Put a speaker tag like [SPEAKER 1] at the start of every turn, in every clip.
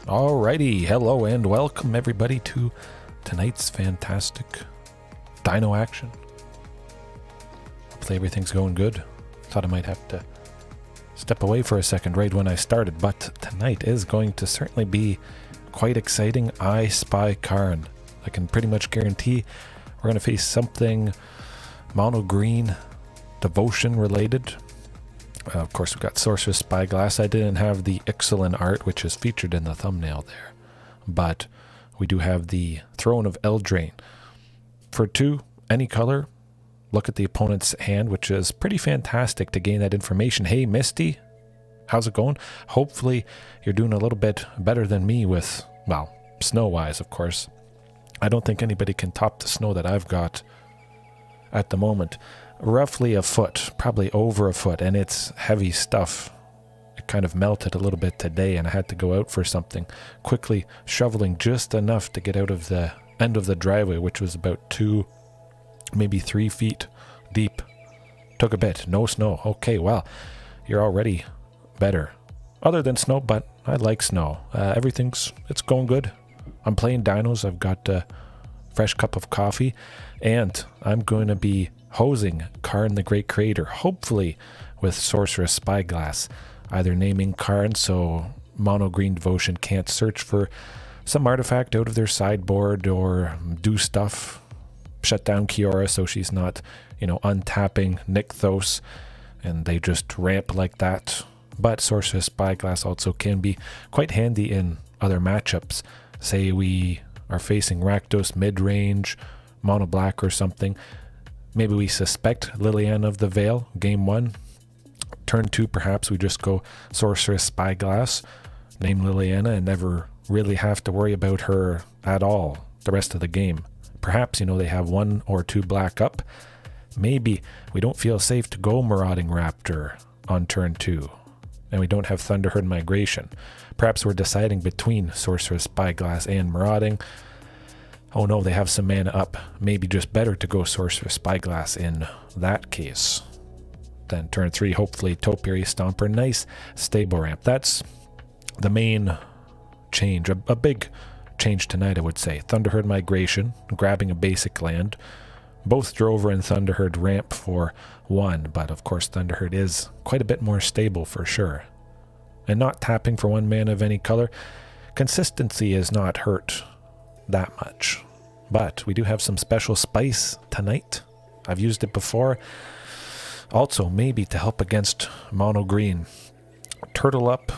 [SPEAKER 1] Alrighty, hello and welcome everybody to tonight's fantastic Dino action. Hopefully everything's going good. Thought I might have to step away for a second right when I started, but tonight is going to certainly be quite exciting. I spy Karn. I can pretty much guarantee we're going to face something mono green devotion related. Of course, we've got Sorcerous Spyglass. I didn't have the excellent art, which is featured in the thumbnail there. But we do have the Throne of Eldraine. For 2, any color, look at the opponent's hand, which is pretty fantastic to gain that information. Hey, Misty, how's it going? Hopefully, you're doing a little bit better than me with, well, snow-wise, of course. I don't think anybody can top the snow that I've got at the moment. Roughly a foot, probably over a foot, and it's heavy stuff. It kind of melted a little bit today and I had to go out for something, quickly shoveling just enough to get out of the end of the driveway, which was about 2, maybe 3 feet deep. Took a bit. No snow. Okay, well, you're already better. Other than snow, but I like snow. It's going good. I'm playing dinos. I've got a fresh cup of coffee and I'm going to be hosing Karn the Great Creator, hopefully with Sorcerous Spyglass, either naming Karn so mono green devotion can't search for some artifact out of their sideboard or do stuff, shut down Kiora so she's not, untapping Nykthos and they just ramp like that. But Sorcerous Spyglass also can be quite handy in other matchups. Say we are facing Rakdos mid-range, mono black or something. Maybe we suspect Liliana of the Veil, game 1. Turn 2, perhaps we just go Sorcerous Spyglass, name Liliana, and never really have to worry about her at all the rest of the game. Perhaps, they have 1 or 2 black up. Maybe we don't feel safe to go Marauding Raptor on turn 2, and we don't have Thunderherd Migration. Perhaps we're deciding between Sorcerous Spyglass and Marauding. Oh no, they have some mana up. Maybe just better to go Sorcerous Spyglass in that case. Then turn 3, hopefully Topiary Stomper. Nice stable ramp. That's the main change. A big change tonight, I would say. Thunderherd Migration, grabbing a basic land. Both Drover and Thunderherd ramp for 1, but of course Thunderherd is quite a bit more stable for sure. And not tapping for 1 mana of any color. Consistency is not hurt that much, but we do have some special spice tonight. I've used it before, also maybe to help against mono green. Turtle up,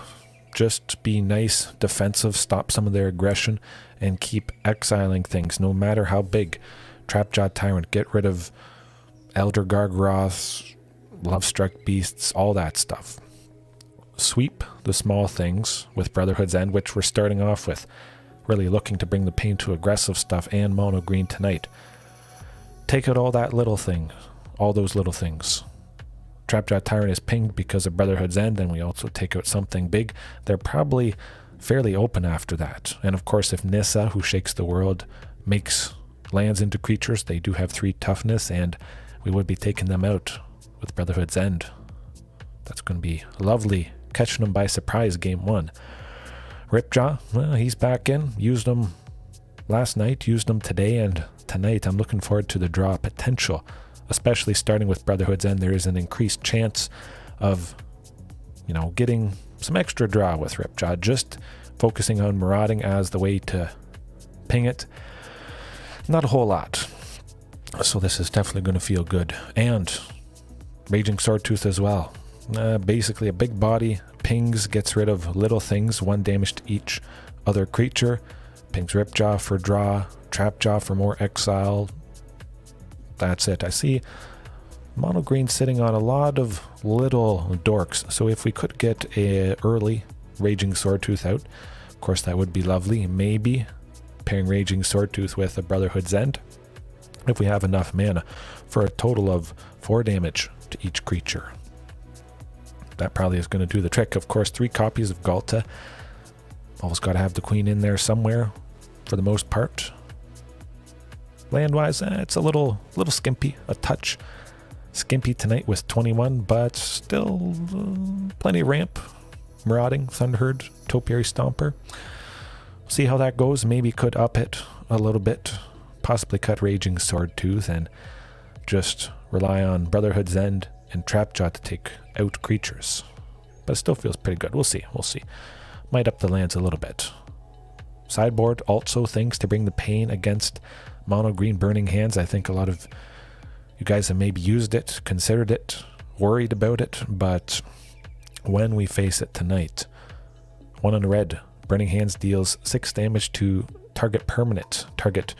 [SPEAKER 1] just be nice, defensive, stop some of their aggression and keep exiling things no matter how big. Trapjaw Tyrant, get rid of Elder Gargaroths, Love-Struck Beasts, all that stuff. Sweep the small things with Brotherhood's End, which we're starting off with. Really looking to bring the pain to aggressive stuff and mono green tonight. Take out all that little thing, all those little things. Trapjaw Tyrant is pinged because of Brotherhood's End, and we also take out something big. They're probably fairly open after that. And of course, if Nissa, who shakes the world, makes lands into creatures, they do have 3 toughness, and we would be taking them out with Brotherhood's End. That's going to be lovely, catching them by surprise game 1. Ripjaw, well, he's back in. Used him last night, used him today, and tonight I'm looking forward to the draw potential, especially starting with Brotherhood's End. There is an increased chance of, getting some extra draw with Ripjaw, just focusing on Marauding as the way to ping it. Not a whole lot. So this is definitely going to feel good. And Raging Swordtooth as well. Basically a big body, pings, gets rid of little things, 1 damage to each other creature. Pings Ripjaw for draw, Trapjaw for more exile. That's it. I see mono green sitting on a lot of little dorks, so if we could get a early Raging Swordtooth out, of course that would be lovely. Maybe pairing Raging Swordtooth with a Brotherhood's End if we have enough mana for a total of 4 damage to each creature. That probably is going to do the trick. Of course, 3 copies of Galta. Always got to have the queen in there somewhere for the most part. Land-wise, it's a little skimpy, a touch skimpy tonight with 21, but still plenty of ramp. Marauding, Thunderherd, Topiary Stomper. See how that goes. Maybe could up it a little bit. Possibly cut Raging Sword Tooth and just rely on Brotherhood's End and Trapjaw to take out creatures. But it still feels pretty good. We'll see. We'll see. Might up the lands a little bit. Sideboard also things to bring the pain against mono green Burning Hands. I think a lot of you guys have maybe used it, considered it, worried about it, but when we face it tonight, 1 on the red, Burning Hands deals 6 damage to target permanent, target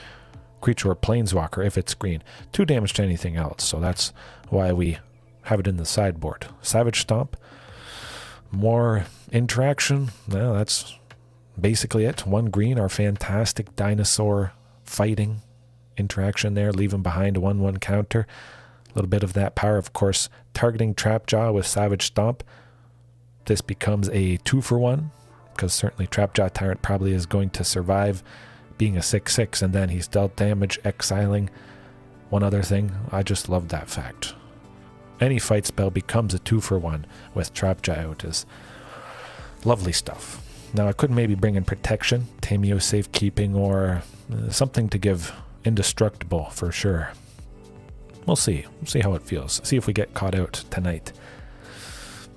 [SPEAKER 1] creature or planeswalker if it's green, 2 damage to anything else, so that's why we have it in the sideboard. Savage Stomp, more interaction, well, that's basically it. 1 green, our fantastic dinosaur fighting interaction there, leaving behind a 1/1 counter. A little bit of that power, of course, targeting Trapjaw with Savage Stomp. This becomes a 2-for-1, because certainly Trapjaw Tyrant probably is going to survive being a 6/6, and then he's dealt damage, exiling. One other thing, I just love that fact. Any fight spell becomes a 2-for-1 with Trapjaw out is lovely stuff. Now I could maybe bring in Protection, Tameo Safekeeping, or something to give Indestructible for sure. We'll see. We'll see how it feels. See if we get caught out tonight.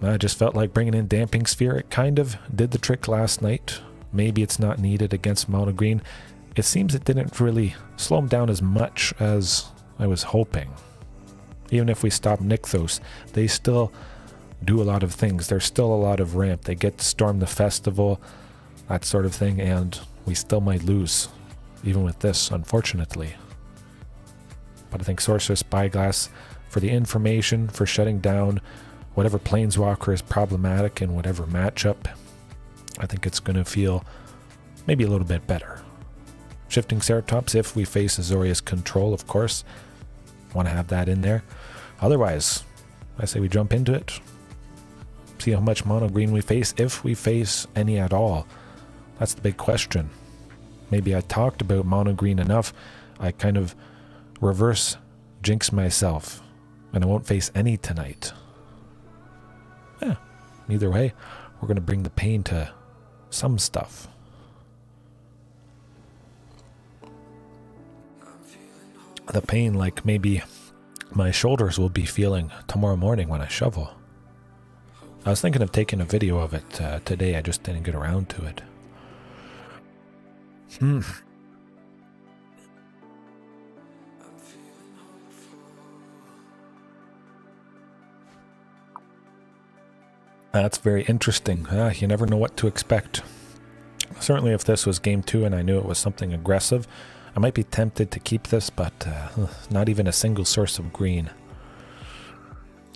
[SPEAKER 1] I just felt like bringing in Damping Sphere. It kind of did the trick last night. Maybe it's not needed against mono green. It seems it didn't really slow him down as much as I was hoping. Even if we stop Nykthos, they still do a lot of things. There's still a lot of ramp. They get to storm the festival, that sort of thing, and we still might lose, even with this, unfortunately. But I think Sorcerous Spyglass, for the information, for shutting down whatever planeswalker is problematic in whatever matchup, I think it's going to feel maybe a little bit better. Shifting Ceratops if we face Azorius Control, of course. Want to have that in there. Otherwise, I say we jump into it. See how much mono green we face, if we face any at all. That's the big question. Maybe I talked about mono green enough, I kind of reverse jinx myself, and I won't face any tonight. Yeah, either way, we're going to bring the pain to some stuff. The pain like maybe my shoulders will be feeling tomorrow morning when I shovel. I was thinking of taking a video of it today, I just didn't get around to it. That's very interesting. You never know what to expect. Certainly if this was game 2 and I knew it was something aggressive, I might be tempted to keep this, but not even a single source of green.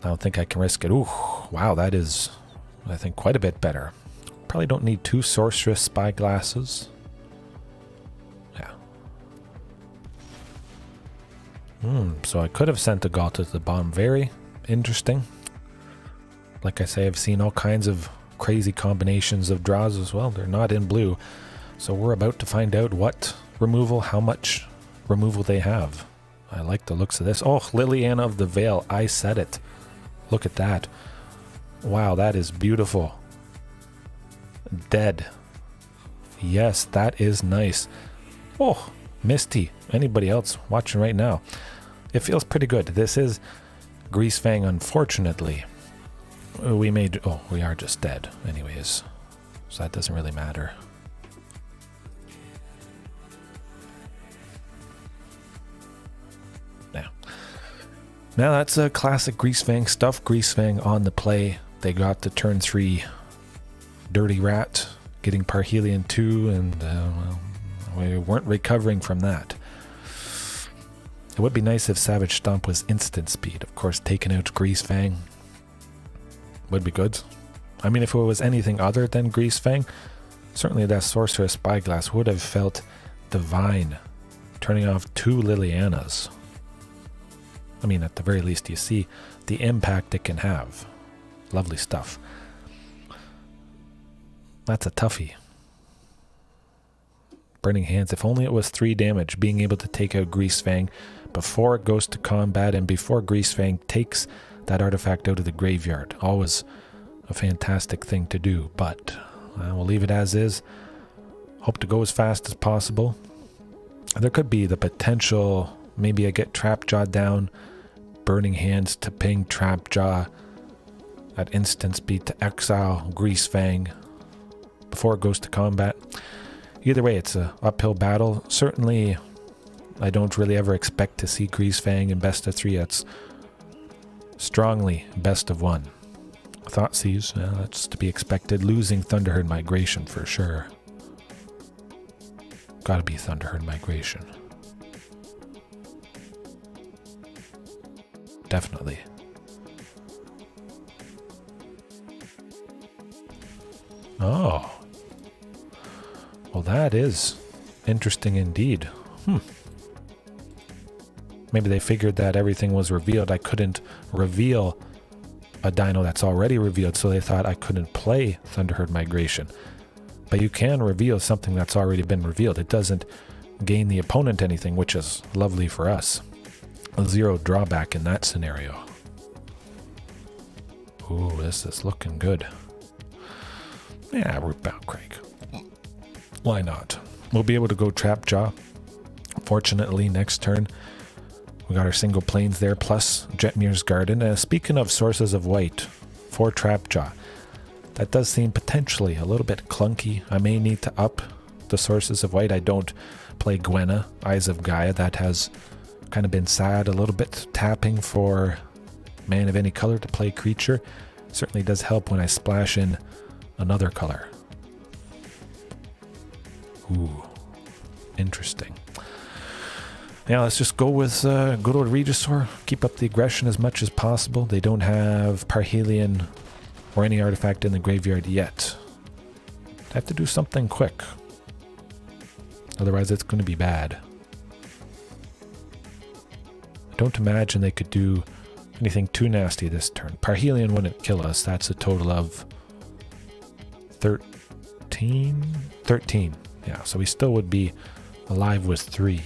[SPEAKER 1] I don't think I can risk it. Ooh, wow, that is, I think, quite a bit better. Probably don't need 2 Sorcerous Spyglasses. Yeah. So I could have sent the Galta to the bottom. Very interesting. Like I say, I've seen all kinds of crazy combinations of draws as well. They're not in blue. So we're about to find out what removal, how much removal they have. I like the looks of this. Oh, Liliana of the Veil. I said it. Look at that. Wow, that is beautiful. Dead. Yes, that is nice. Oh, Misty. Anybody else watching right now? It feels pretty good. This is Greasefang, unfortunately. We made... Oh, we are just dead anyways. So that doesn't really matter. Now that's a classic Greasefang stuff. Greasefang on the play. They got the turn 3 Dirty Rat, getting Parhelion 2, and well, we weren't recovering from that. It would be nice if Savage Stomp was instant speed. Of course, taking out Greasefang would be good. I mean, if it was anything other than Greasefang, certainly that Sorcerous Spyglass would have felt divine, turning off 2 Lilianas. I mean, at the very least, you see the impact it can have. Lovely stuff. That's a toughie. Burning Hands. If only it was 3 damage, being able to take out Greasefang before it goes to combat and before Greasefang takes that artifact out of the graveyard. Always a fantastic thing to do, but we'll leave it as is. Hope to go as fast as possible. There could be the potential, maybe I get Trapjaw down, Burning Hands to ping Trapjaw, at instant speed to exile Greasefang before it goes to combat. Either way, it's an uphill battle. Certainly, I don't really ever expect to see Greasefang in best of 3. It's strongly best of 1. Thoughtseize, that's to be expected. Losing Thunderherd Migration for sure. Gotta be Thunderherd Migration. Definitely. Oh. Well, that is interesting indeed. Maybe they figured that everything was revealed. I couldn't reveal a dino that's already revealed, so they thought I couldn't play Thunderherd Migration. But you can reveal something that's already been revealed. It doesn't gain the opponent anything, which is lovely for us. A 0 drawback in that scenario. Ooh, this is looking good. Yeah, Ripjaw Crank. Why not? We'll be able to go Trapjaw. Fortunately, next turn, we got our single planes there, plus Jetmir's Garden. Speaking of sources of white for Trapjaw, that does seem potentially a little bit clunky. I may need to up the sources of white. I don't play Gwenna, Eyes of Gaia. That has kind of been sad a little bit. Tapping for man of any color to play creature certainly does help when I splash in another color. Ooh, interesting. Yeah, let's just go with good old Regisaur. Keep up the aggression as much as possible. They don't have Parhelion or any artifact in the graveyard yet. I have to do something quick. Otherwise it's going to be bad. I don't imagine they could do anything too nasty this turn. Parhelion wouldn't kill us. That's a total of 13? 13. Yeah, so we still would be alive with 3.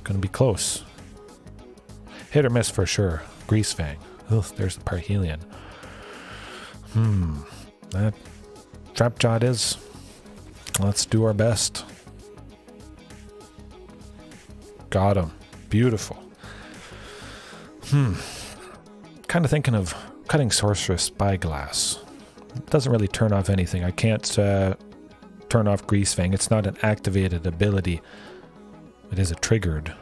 [SPEAKER 1] Gonna be close. Hit or miss for sure. Greasefang. Ugh, there's the Parhelion. That Trapjaw it is. Let's do our best. Got him. Beautiful. Kind of thinking of cutting Sorcerous Spyglass. It doesn't really turn off anything. I can't turn off Greasefang. It's not an activated ability. It is a triggered.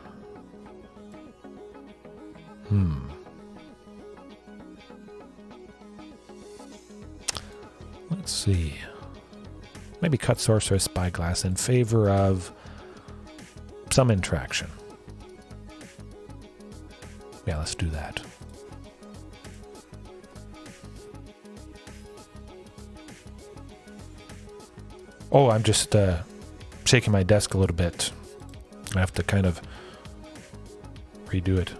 [SPEAKER 1] Let's see. Maybe cut Sorcerous Spyglass in favor of some interaction. Yeah, let's do that. Oh, I'm just shaking my desk a little bit. I have to kind of redo it.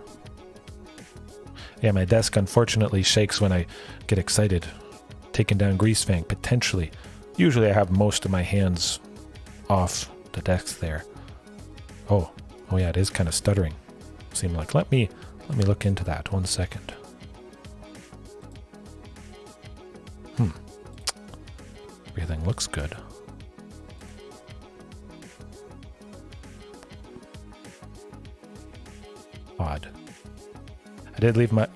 [SPEAKER 1] Yeah, my desk unfortunately shakes when I get excited. Taking down Greasefang, potentially. Usually I have most of my hands off the desk there. Oh yeah, it is kind of stuttering. Seem like, let me look into that. 1 second. Everything looks good. Odd. I did leave my...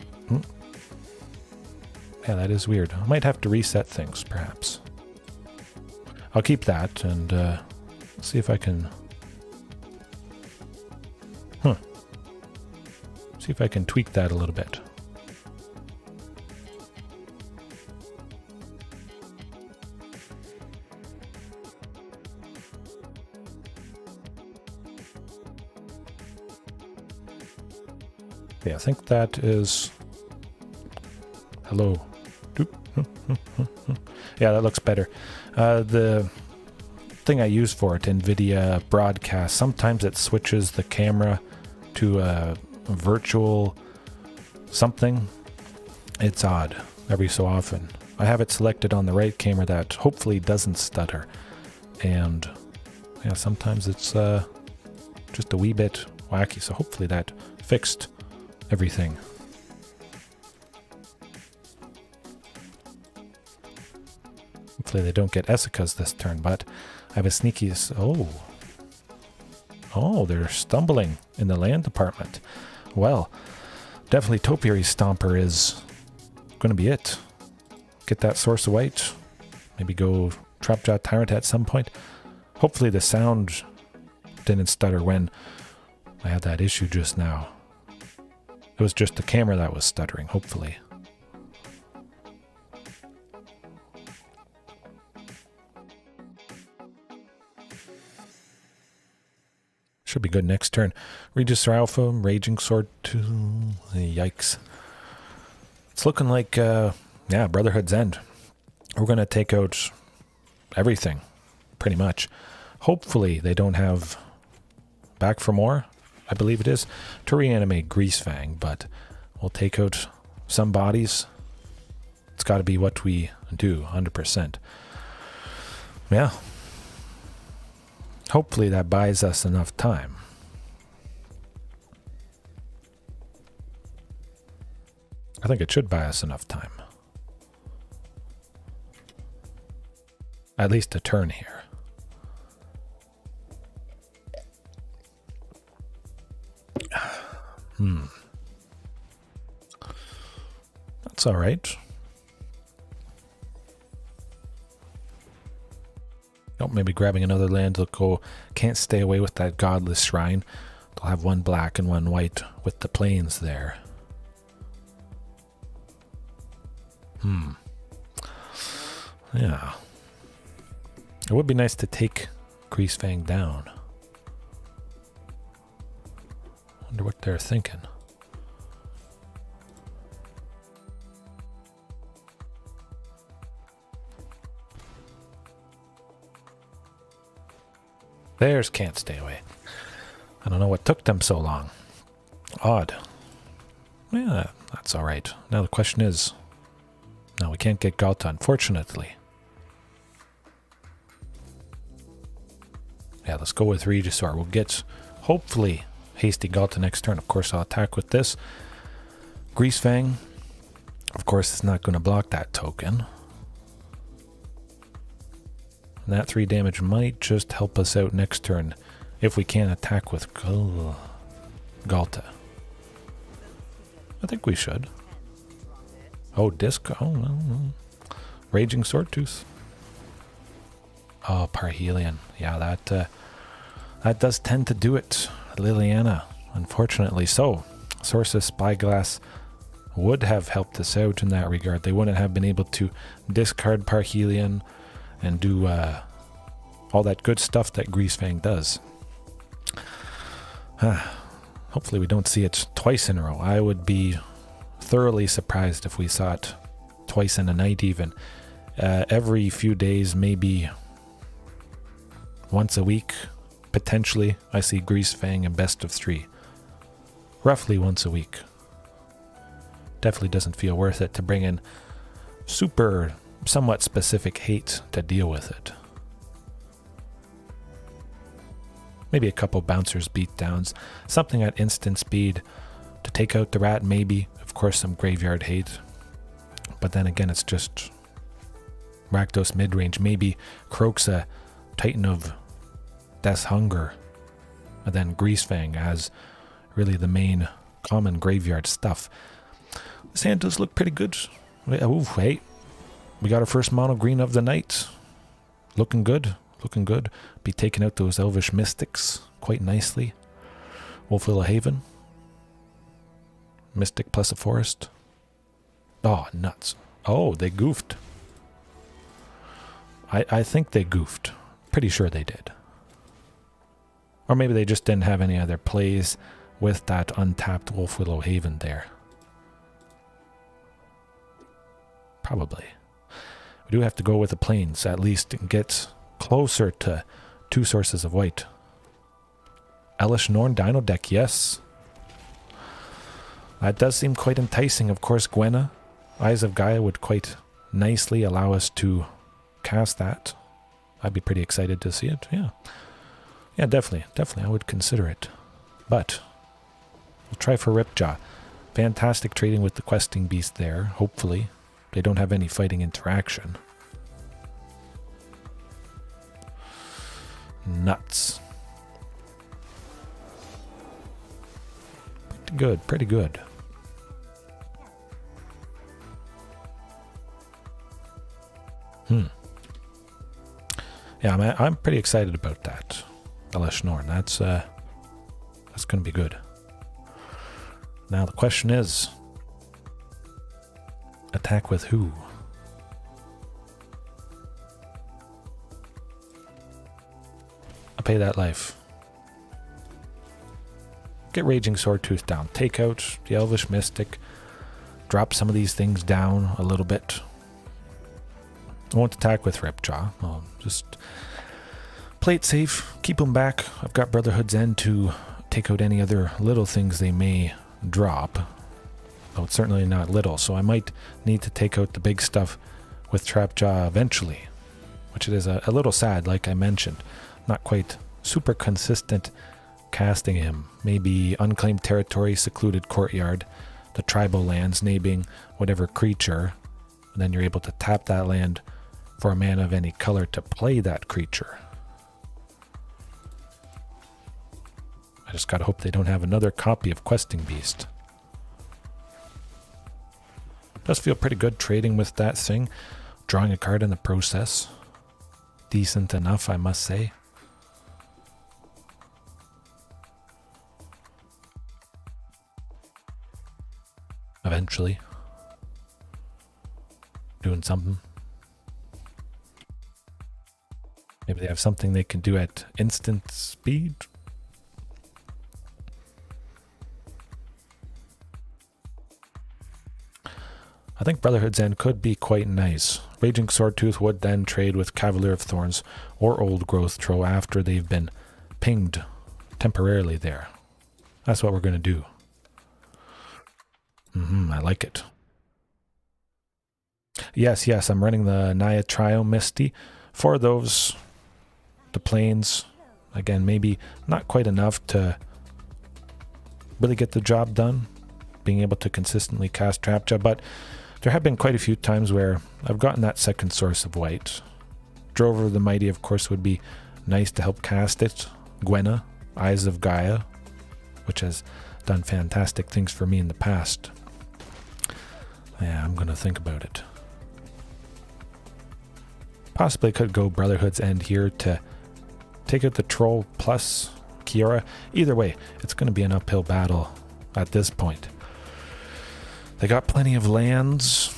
[SPEAKER 1] Yeah, that is weird. I might have to reset things, perhaps. I'll keep that and see if I can... See if I can tweak that a little bit. Yeah, I think that is... Hello. Yeah, that looks better. The thing I use for it, NVIDIA Broadcast, sometimes it switches the camera to a virtual something. It's odd every so often. I have it selected on the right camera that hopefully doesn't stutter. And yeah, sometimes it's just a wee bit wacky. So hopefully that fixed everything. Hopefully they don't get Essikas this turn, but I have a sneaky... Oh, they're stumbling in the land department. Well, definitely Topiary Stomper is going to be it. Get that source of white. Maybe go Trapjaw Tyrant at some point. Hopefully the sound didn't stutter when I had that issue just now. It was just the camera that was stuttering, hopefully. Should be good next turn. Regisaur Alpha, Regisaur 2. Yikes. It's looking like, yeah, Brotherhood's End. We're going to take out everything, pretty much. Hopefully they don't have Back for More, I believe it is, to reanimate Greasefang, but we'll take out some bodies. It's got to be what we do, 100%. Yeah. Hopefully that buys us enough time. I think it should buy us enough time. At least a turn here. That's all right. Oh, maybe grabbing another land. They'll go, can't stay away with that Godless Shrine. They'll have one black and one white with the plains there. Yeah. It would be nice to take Greasefang down. Wonder what they're thinking. Theirs can't stay away. I don't know what took them so long. Odd. Yeah, that's alright. Now the question is... No, we can't get Galta, unfortunately. Yeah, let's go with Regisaur. We'll get, hopefully, Hasty Galta next turn. Of course, I'll attack with this. Greasefang. Of course, it's not going to block that token. And that 3 damage might just help us out next turn if we can't attack with Galta. I think we should. Oh, Disc. Oh, no. Raging Swordtooth. Oh, Parhelion. Yeah, that does tend to do it. Liliana, unfortunately. So, Sorcerous Spyglass would have helped us out in that regard. They wouldn't have been able to discard Parhelion and do all that good stuff that Greasefang does. Hopefully we don't see it twice in a row. I would be thoroughly surprised if we saw it twice in a night even. Every few days, maybe once a week, potentially, I see Greasefang in best of 3. Roughly once a week. Definitely doesn't feel worth it to bring in super, somewhat specific hate to deal with it. Maybe a couple bouncers beatdowns, something at instant speed to take out the rat, maybe. Of course, some graveyard hate. But then again, it's just Rakdos mid-range. Maybe Kroxa, Titan of Death's Hunger. And then Greasefang as really the main common graveyard stuff. This hand does look pretty good. Oh, hey. We got our first mono green of the night. Looking good. Looking good. Be taking out those Elvish Mystics quite nicely. Wolfwillow Haven. Mystic plus a forest. Oh, nuts. Oh, they goofed. I think they goofed. Pretty sure they did. Or maybe they just didn't have any other plays with that untapped Wolfwillow Haven there. Probably. We do have to go with the plains, at least get closer to 2 sources of white. Elish Norn Dino deck, yes. That does seem quite enticing. Of course, Gwenna, Eyes of Gaia would quite nicely allow us to cast that. I'd be pretty excited to see it, yeah. Yeah, definitely, I would consider it. But, we'll try for Ripjaw. Fantastic trading with the questing beast there, hopefully. They don't have any fighting interaction. nuts. Pretty good, pretty good. Yeah, I'm pretty excited about that. Elish Norn, that's going to be good. Now the question is, attack with who? I'll pay that life. Get Raging Swordtooth down. Take out the Elvish Mystic. Drop some of these things down a little bit. I won't attack with Ripjaw. I'll just play it safe. Keep them back. I've got Brotherhood's End to take out any other little things they may drop. Though it's certainly not little, so I might need to take out the big stuff with Trapjaw eventually. Which it is a little sad, like I mentioned. Not quite super consistent casting him. Maybe Unclaimed Territory, Secluded Courtyard, the tribal lands, naming whatever creature, and then you're able to tap that land for a mana of any color to play that creature. I just gotta hope they don't have another copy of Questing Beast. Does feel pretty good trading with that thing. Drawing a card in the process. Decent enough, I must say. Eventually. Doing something. Maybe they have something they can do at instant speed. I think Brotherhood's End could be quite nice. Raging Swordtooth would then trade with Cavalier of Thorns or Old Growth Troll after they've been pinged temporarily there. That's what we're going to do. I like it. Yes, I'm running the Naya Trio Misty. For those, the planes, again, maybe not quite enough to really get the job done, being able to consistently cast Trapjaw, but there have been quite a few times where I've gotten that second source of white. Drover the Mighty, of course, would be nice to help cast it. Gwenna, Eyes of Gaia, which has done fantastic things for me in the past. Yeah, I'm going to think about it. Possibly could go Brotherhood's End here to take out the Troll plus Kiora. Either way, it's going to be an uphill battle at this point. They got plenty of lands.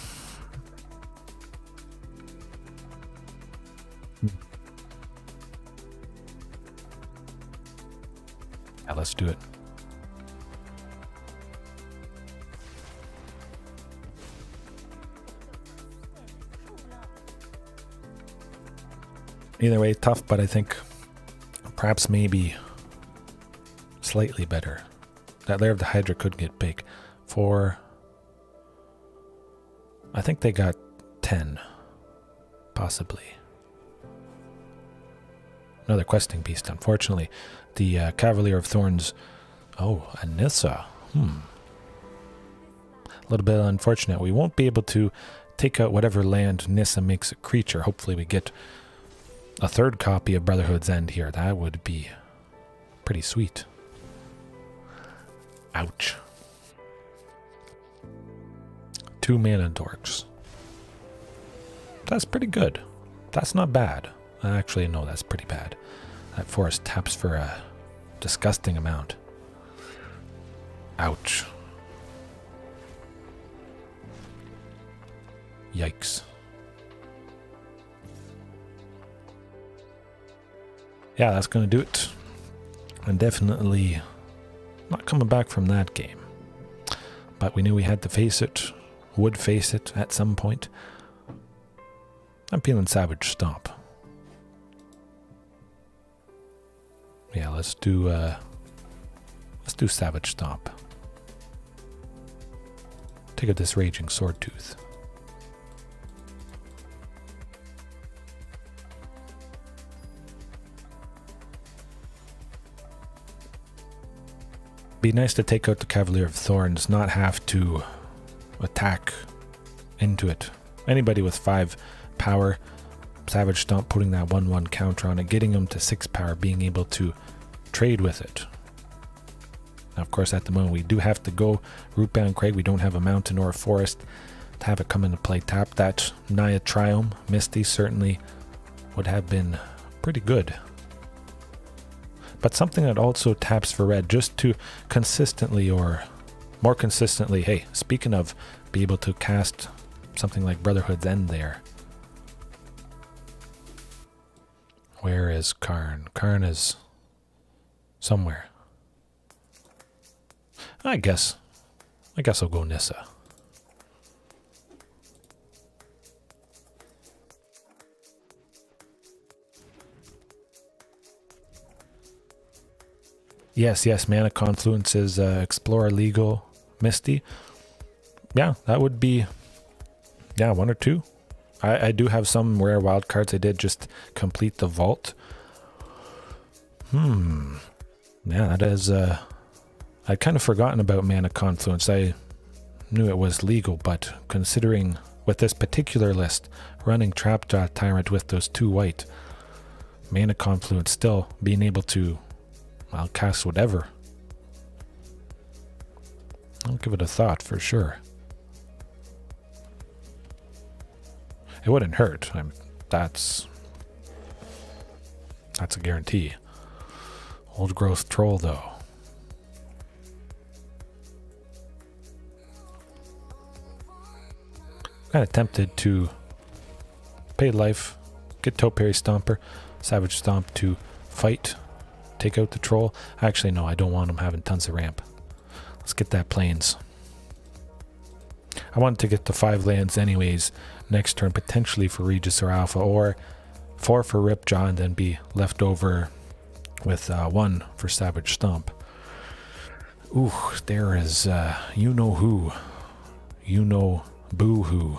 [SPEAKER 1] Yeah, let's do it. Either way, tough, but I think perhaps maybe slightly better. That Lair of the Hydra could get big. I think they got 10, possibly. Another Questing Beast, unfortunately. The Cavalier of Thorns. Oh, Anissa. A little bit unfortunate. We won't be able to take out whatever land Nissa makes a creature. Hopefully we get a third copy of Brotherhood's End here. That would be pretty sweet. Ouch. 2 mana dorks. That's pretty good. That's not bad. Actually, no, that's pretty bad. That forest taps for a disgusting amount. Ouch. Yikes. Yeah, that's going to do it. I'm definitely not coming back from that game. But we knew we had to face it. Would face it at some point. I'm feeling Savage Stomp. Yeah, let's do Savage Stomp. Take out this Raging Swordtooth. Be nice to take out the Cavalier of Thorns, not have to attack into it. Anybody with 5 power Savage Stomp, putting that 1/1 counter on it, getting him to 6 power, being able to trade with it. Now, of course, at the moment, we do have to go Rootbound Crag. We don't have a mountain or a forest to have it come into play. Tap that Naya Triome. Misty certainly would have been pretty good. But something that also taps for red, just to consistently, or more consistently, hey, speaking of, be able to cast something like Brotherhood's End there. Where is Karn? Karn is somewhere. I guess I'll go Nissa. Yes, Mana Confluence is Explorer legal. Misty. Yeah, that would be, yeah, 1 or 2. I do have some rare wild cards. I did just complete the vault. Yeah, that is, I'd kind of forgotten about Mana Confluence. I knew it was legal, but considering with this particular list, running Trapjaw Tyrant with those 2 white, Mana Confluence still being able to, I'll cast whatever. I'll give it a thought for sure. It wouldn't hurt. I mean, that's a guarantee. Old growth troll though. Kind of tempted to pay life, get Topiary Stomper, Savage Stomp to fight, take out the troll. Actually, no, I don't want him having tons of ramp. Let's get that plains. I wanted to get the 5 lands anyways next turn, potentially for Regisaur Alpha, or 4 for Ripjaw, and then be left over with 1 for Savage Stomp. Ooh, there is you know who. You know boo-hoo.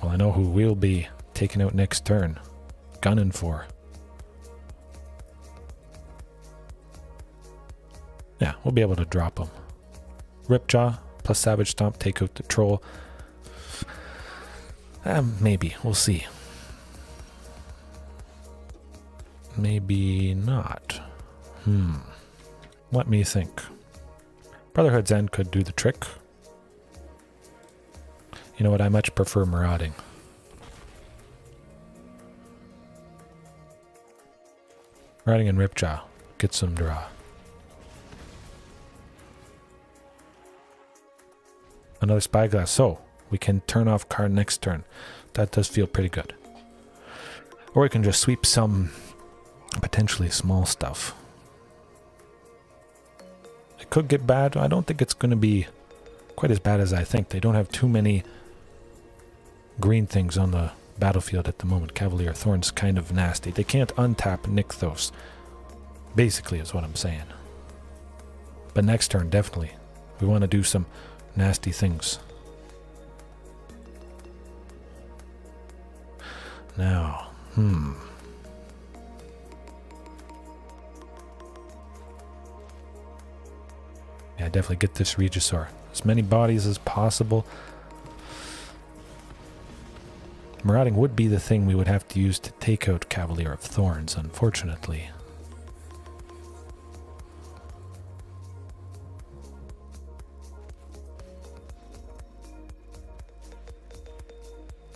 [SPEAKER 1] Well, I know who we'll be taking out next turn. Gunning for. Yeah, we'll be able to drop him. Ripjaw plus Savage Stomp, take out the troll. Maybe. We'll see. Maybe not. Let me think. Brotherhood's End could do the trick. You know what? I much prefer Marauding. Marauding and Ripjaw. Get some draw. Another Spyglass. So, we can turn off Karn next turn. That does feel pretty good. Or we can just sweep some potentially small stuff. It could get bad. I don't think it's going to be quite as bad as I think. They don't have too many green things on the battlefield at the moment. Cavalier Thorn's kind of nasty. They can't untap Nykthos, basically is what I'm saying. But next turn, definitely. We want to do some nasty things. Now, yeah, definitely get this Regisaur. As many bodies as possible. Marauding would be the thing we would have to use to take out Cavalier of Thorns, unfortunately.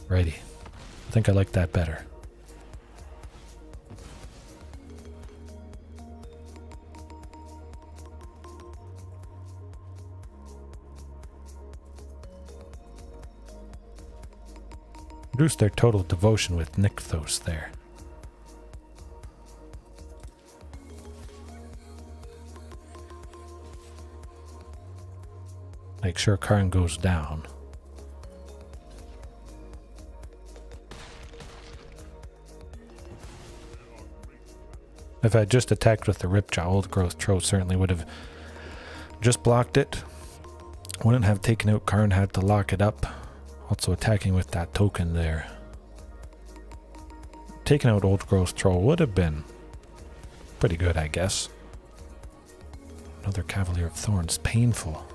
[SPEAKER 1] Righty. I think I like that better. Reduce their total devotion with Nykthos there. Make sure Karn goes down. If I just attacked with the Ripjaw, Old Growth Troll certainly would have just blocked it. Wouldn't have taken out Karn, had to lock it up. Also attacking with that token there. Taking out Old Growth Troll would have been pretty good, I guess. Another Cavalier of Thorns, painful.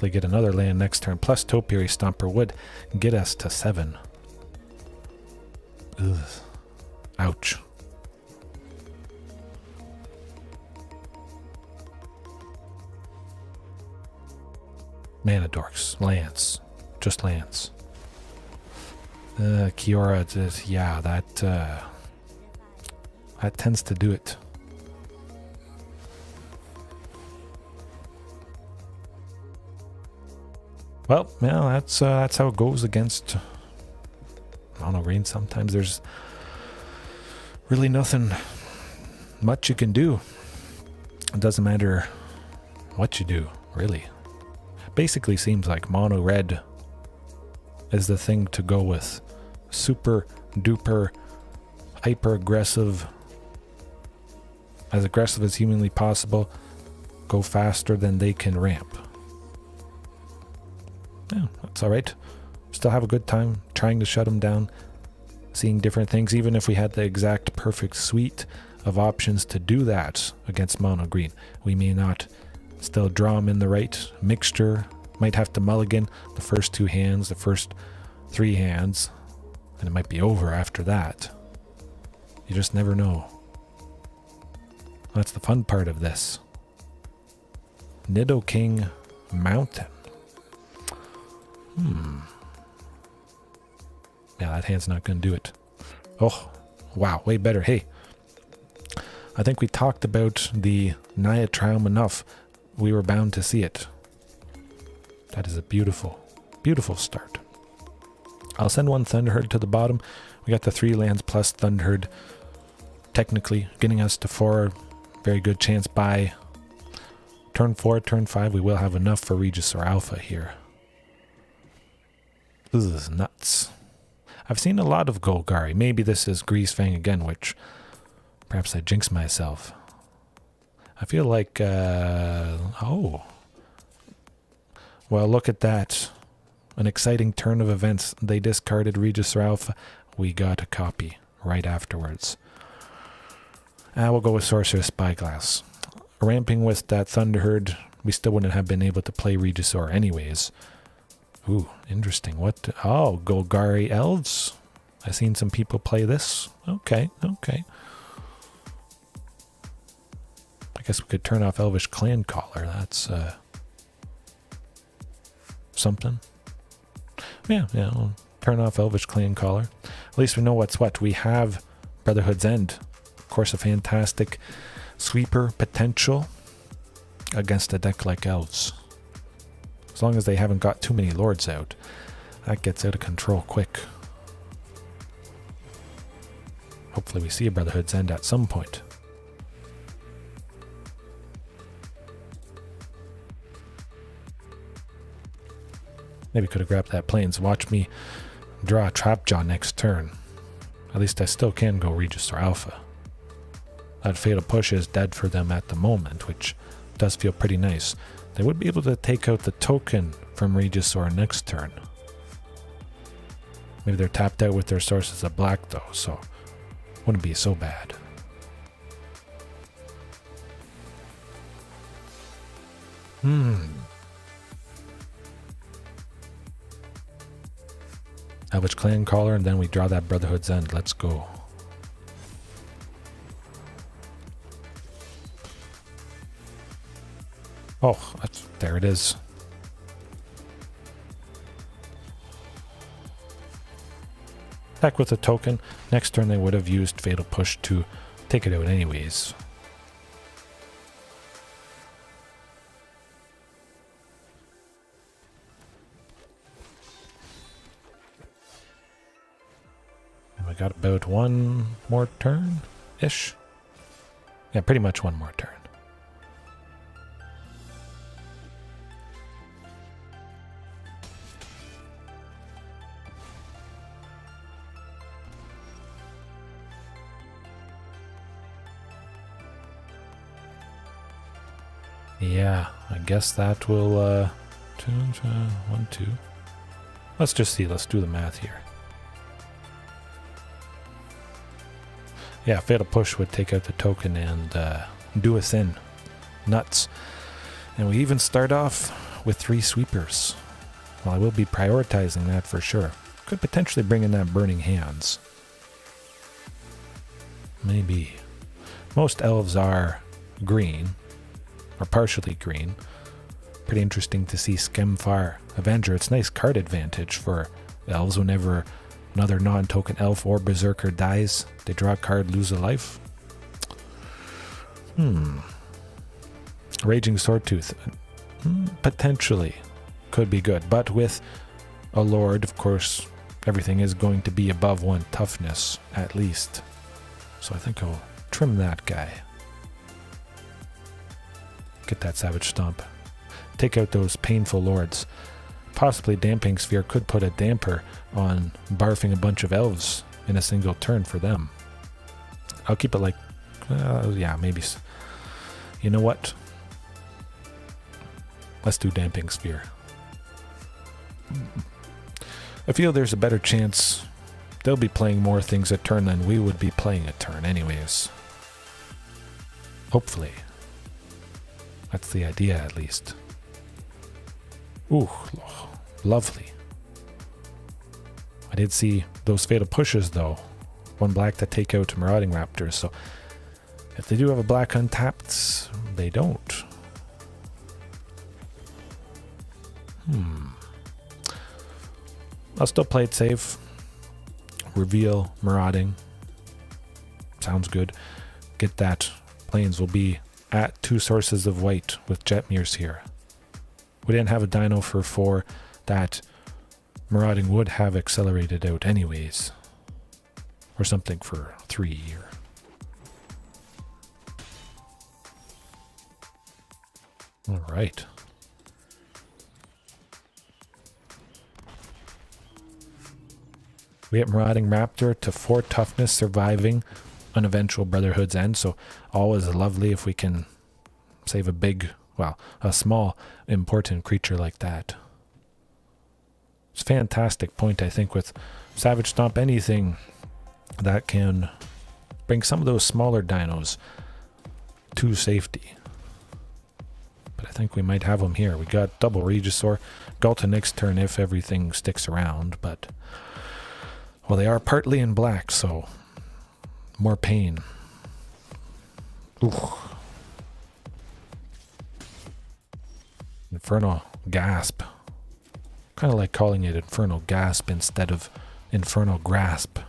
[SPEAKER 1] hopefully get another land next turn. Plus Topiary Stomper would get us to 7. Ugh. Ouch. Mana Dorks. Lands. Just lands. Kiora, yeah, that tends to do it. Well, yeah, that's how it goes against mono green. Sometimes there's really nothing much you can do. It doesn't matter what you do, really. Basically seems like mono red is the thing to go with. Super duper hyper aggressive as humanly possible. Go faster than they can ramp. Yeah, that's alright. Still have a good time trying to shut them down, seeing different things, even if we had the exact perfect suite of options to do that against mono green. We may not still draw them in the right mixture. Might have to mulligan the first 2 hands, the first 3 hands, and it might be over after that. You just never know. That's the fun part of this. Nidoking Mountain. Yeah, that hand's not going to do it. Oh, wow, way better. Hey, I think we talked about the Naya Traum enough. We were bound to see it. That is a beautiful, beautiful start. I'll send one Thunderherd to the bottom. We got the 3 lands plus Thunderherd, technically getting us to 4. Very good chance by turn 4, turn 5. We will have enough for Regisaur Alpha here. This is nuts. I've seen a lot of Golgari. Maybe this is Greasefang again, which perhaps I jinx myself. I feel like, oh. Well, look at that. An exciting turn of events. They discarded Regisaur Alpha. We got a copy right afterwards. We'll go with Sorcerous Spyglass. Ramping with that Thunderherd, we still wouldn't have been able to play Regisaur anyways. Ooh, interesting. What? Oh, Golgari Elves. I've seen some people play this. Okay, okay. I guess we could turn off Elvish Clan Caller. That's something. Yeah, we'll turn off Elvish Clan Caller. At least we know what's what. We have Brotherhood's End. Of course, a fantastic sweeper potential against a deck like Elves. As long as they haven't got too many Lords out. That gets out of control quick. Hopefully we see a Brotherhood's End at some point. Maybe could have grabbed that Plains. Watch me draw a Trapjaw next turn. At least I still can go Regisaur Alpha. That Fatal Push is dead for them at the moment, which does feel pretty nice. They would be able to take out the token from Regisaur next turn. Maybe they're tapped out with their sources of black though, so wouldn't be so bad. Elvish Clan Caller, and then we draw that Brotherhood's End. Let's go. Oh, there it is. Attack with a token. Next turn they would have used Fatal Push to take it out anyways. And we got about one more turn-ish. Yeah, pretty much one more turn. Yeah, I guess that will, 1, 2. Let's just see, let's do the math here. Yeah, Fatal Push would take out the token and do us in. Nuts. And we even start off with 3 sweepers. Well, I will be prioritizing that for sure. Could potentially bring in that Burning Hands. Maybe. Most elves are green, or partially green. Pretty interesting to see Skemfar Avenger. It's nice card advantage for elves. Whenever another non-token elf or berserker dies, they draw a card, lose a life. Raging Swordtooth. Potentially could be good, but with a lord, of course, everything is going to be above 1 toughness at least. So I think I'll trim that guy. Get that Savage Stomp. Take out those painful lords. Possibly Damping Sphere could put a damper on barfing a bunch of elves in a single turn for them. I'll keep it like, yeah, maybe. You know what? Let's do Damping Sphere. I feel there's a better chance they'll be playing more things a turn than we would be playing a turn anyways. Hopefully. That's the idea, at least. Ooh, lovely. I did see those fatal pushes, though. 1 black to take out Marauding Raptors, so if they do have a black untapped, they don't. I'll still play it safe. Reveal Marauding. Sounds good. Get that. Plains will be at 2 sources of white with Jetmirs here. We didn't have a Dino for 4. That Marauding would have accelerated out anyways. Or something for 3 here. Alright. We get Marauding Raptor to 4 toughness, surviving an eventual Brotherhood's End, so always lovely if we can save a big, well, a small, important creature like that. It's a fantastic point, I think, with Savage Stomp. Anything that can bring some of those smaller dinos to safety. But I think we might have them here. We got double Regisaur. Galta next turn if everything sticks around, but well, they are partly in black, so more pain. Ooh. Infernal Gasp. Kind of like calling it Infernal Gasp instead of Infernal Grasp.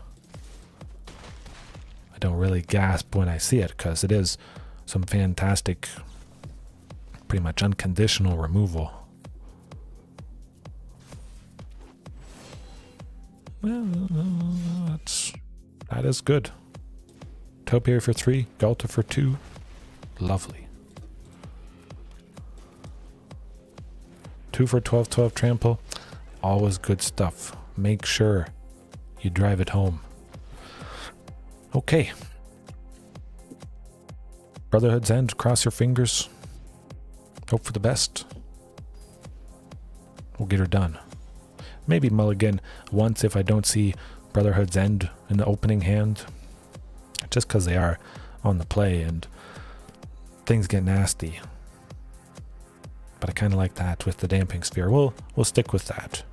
[SPEAKER 1] I don't really gasp when I see it, because it is some fantastic, pretty much unconditional removal. Well, that is good. Topiary for 3, Galta for 2. Lovely. 2 for 12/12 trample. Always good stuff. Make sure you drive it home. Okay. Brotherhood's End. Cross your fingers. Hope for the best. We'll get her done. Maybe mulligan once if I don't see Brotherhood's End in the opening hand. Just because they are on the play and things get nasty. But I kind of like that with the Damping Sphere. We'll stick with that.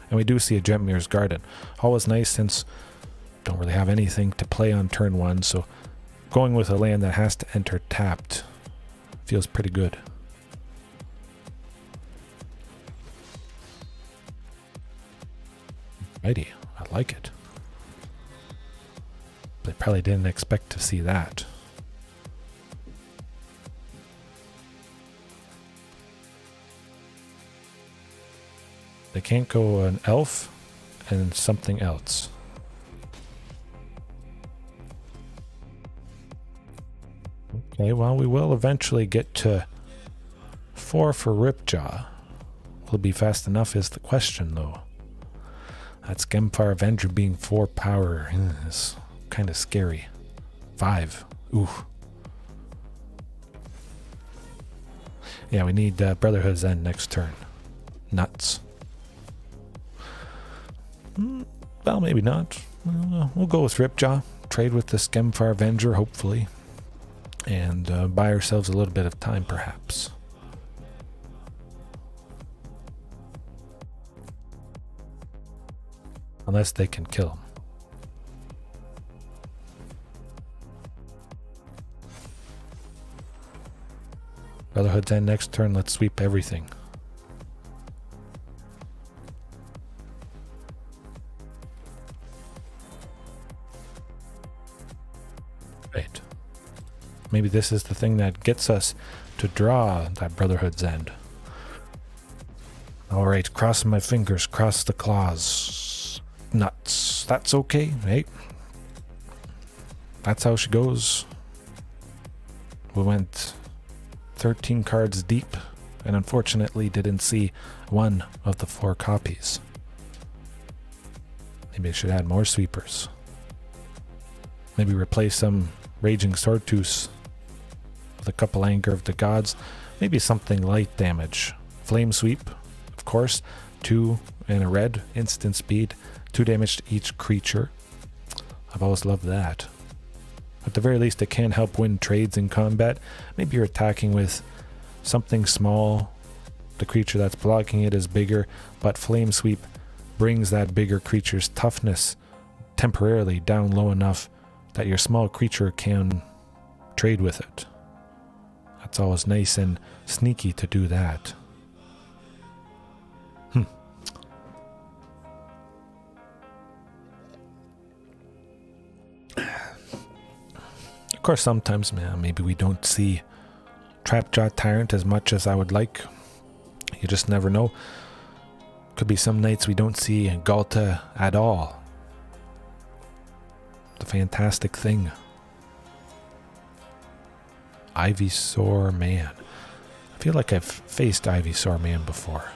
[SPEAKER 1] And we do see a Jetmir's Garden. Always nice since don't really have anything to play on turn 1. So going with a land that has to enter tapped feels pretty good. Righty, I like it. They probably didn't expect to see that. They can't go an elf and something else. Okay, well, we will eventually get to 4 for Ripjaw. Will it be fast enough is the question, though. That Skemfar Avenger being 4 power is kind of scary. 5. Ooh. Yeah, we need Brotherhood's End next turn. Nuts. Well, maybe not. We'll go with Ripjaw. Trade with the Skemfar Avenger, hopefully. And buy ourselves a little bit of time, perhaps. Unless they can kill him. Brotherhood's End next turn. Let's sweep everything. Right. Maybe this is the thing that gets us to draw that Brotherhood's End. Alright, crossing my fingers, cross the claws. Nuts. That's okay, hey. That's how she goes. We went 13 cards deep, and unfortunately didn't see one of the 4 copies. Maybe I should add more sweepers. Maybe replace some Raging Swordtooth with a couple Anger of the Gods. Maybe something light damage. Flame Sweep, of course. 2 and a red, instant speed. 2 damage to each creature. I've always loved that. At the very least, it can help win trades in combat. Maybe you're attacking with something small. The creature that's blocking it is bigger, but Flame Sweep brings that bigger creature's toughness temporarily down low enough that your small creature can trade with it. That's always nice and sneaky to do that. Of course, sometimes maybe we don't see Trapjaw Tyrant as much as I would like. You just never know. Could be some nights we don't see Galta at all. The fantastic thing. Ivysaur Man. I feel like I've faced Ivysaur Man before.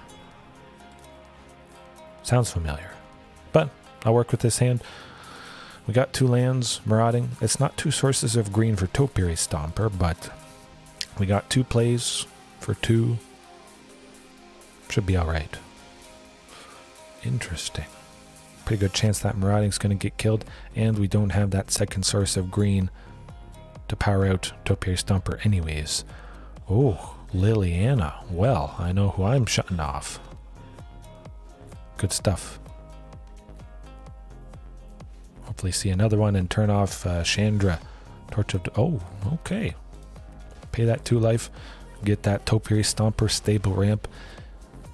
[SPEAKER 1] Sounds familiar. But I'll work with this hand. We got 2 lands, Marauding. It's not 2 sources of green for Topiary Stomper, but we got 2 plays for 2. Should be alright. Interesting. Pretty good chance that Marauding's going to get killed, and we don't have that second source of green to power out Topiary Stomper anyways. Oh, Liliana. Well, I know who I'm shutting off. Good stuff. Hopefully see another one and turn off Chandra. Torch of... Oh, okay. Pay that 2 life. Get that Topiary Stomper stable ramp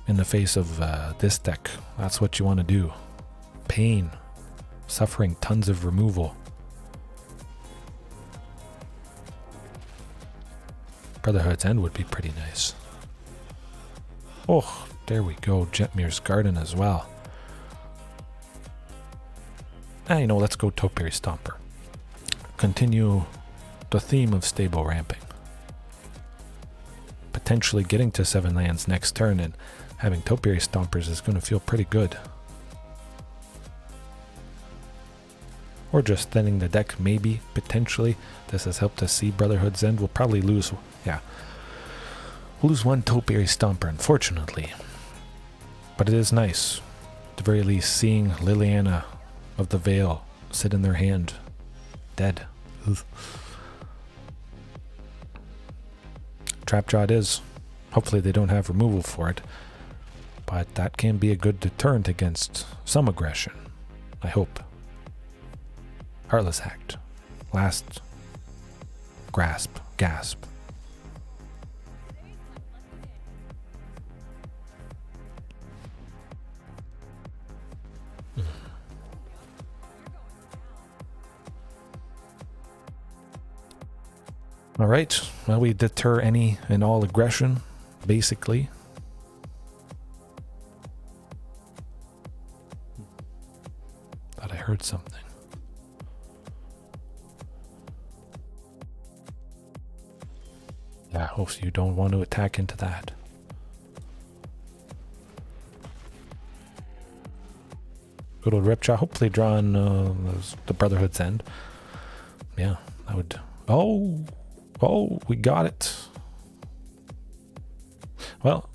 [SPEAKER 1] in the face of this deck. That's what you want to do. Pain. Suffering. Tons of removal. Brotherhood's End would be pretty nice. Oh, there we go. Jetmir's Garden as well. You know, let's go Topiary Stomper. Continue the theme of stable ramping. Potentially getting to 7 lands next turn and having Topiary Stompers is going to feel pretty good. Or just thinning the deck, maybe, potentially. This has helped us see Brotherhood's End. We'll probably lose, we'll lose 1 Topiary Stomper, unfortunately. But it is nice, at the very least, seeing Liliana of the Veil sit in their hand, dead. Trapjaw it is. Hopefully they don't have removal for it, but that can be a good deterrent against some aggression, I hope. Heartless Act. Last gasp. Alright, well, we deter any and all aggression, basically. Thought I heard something. Yeah, hopefully you don't want to attack into that. Good old Ripjaw, hopefully drawing the Brotherhood's End. Yeah, I would... Oh, we got it. Well,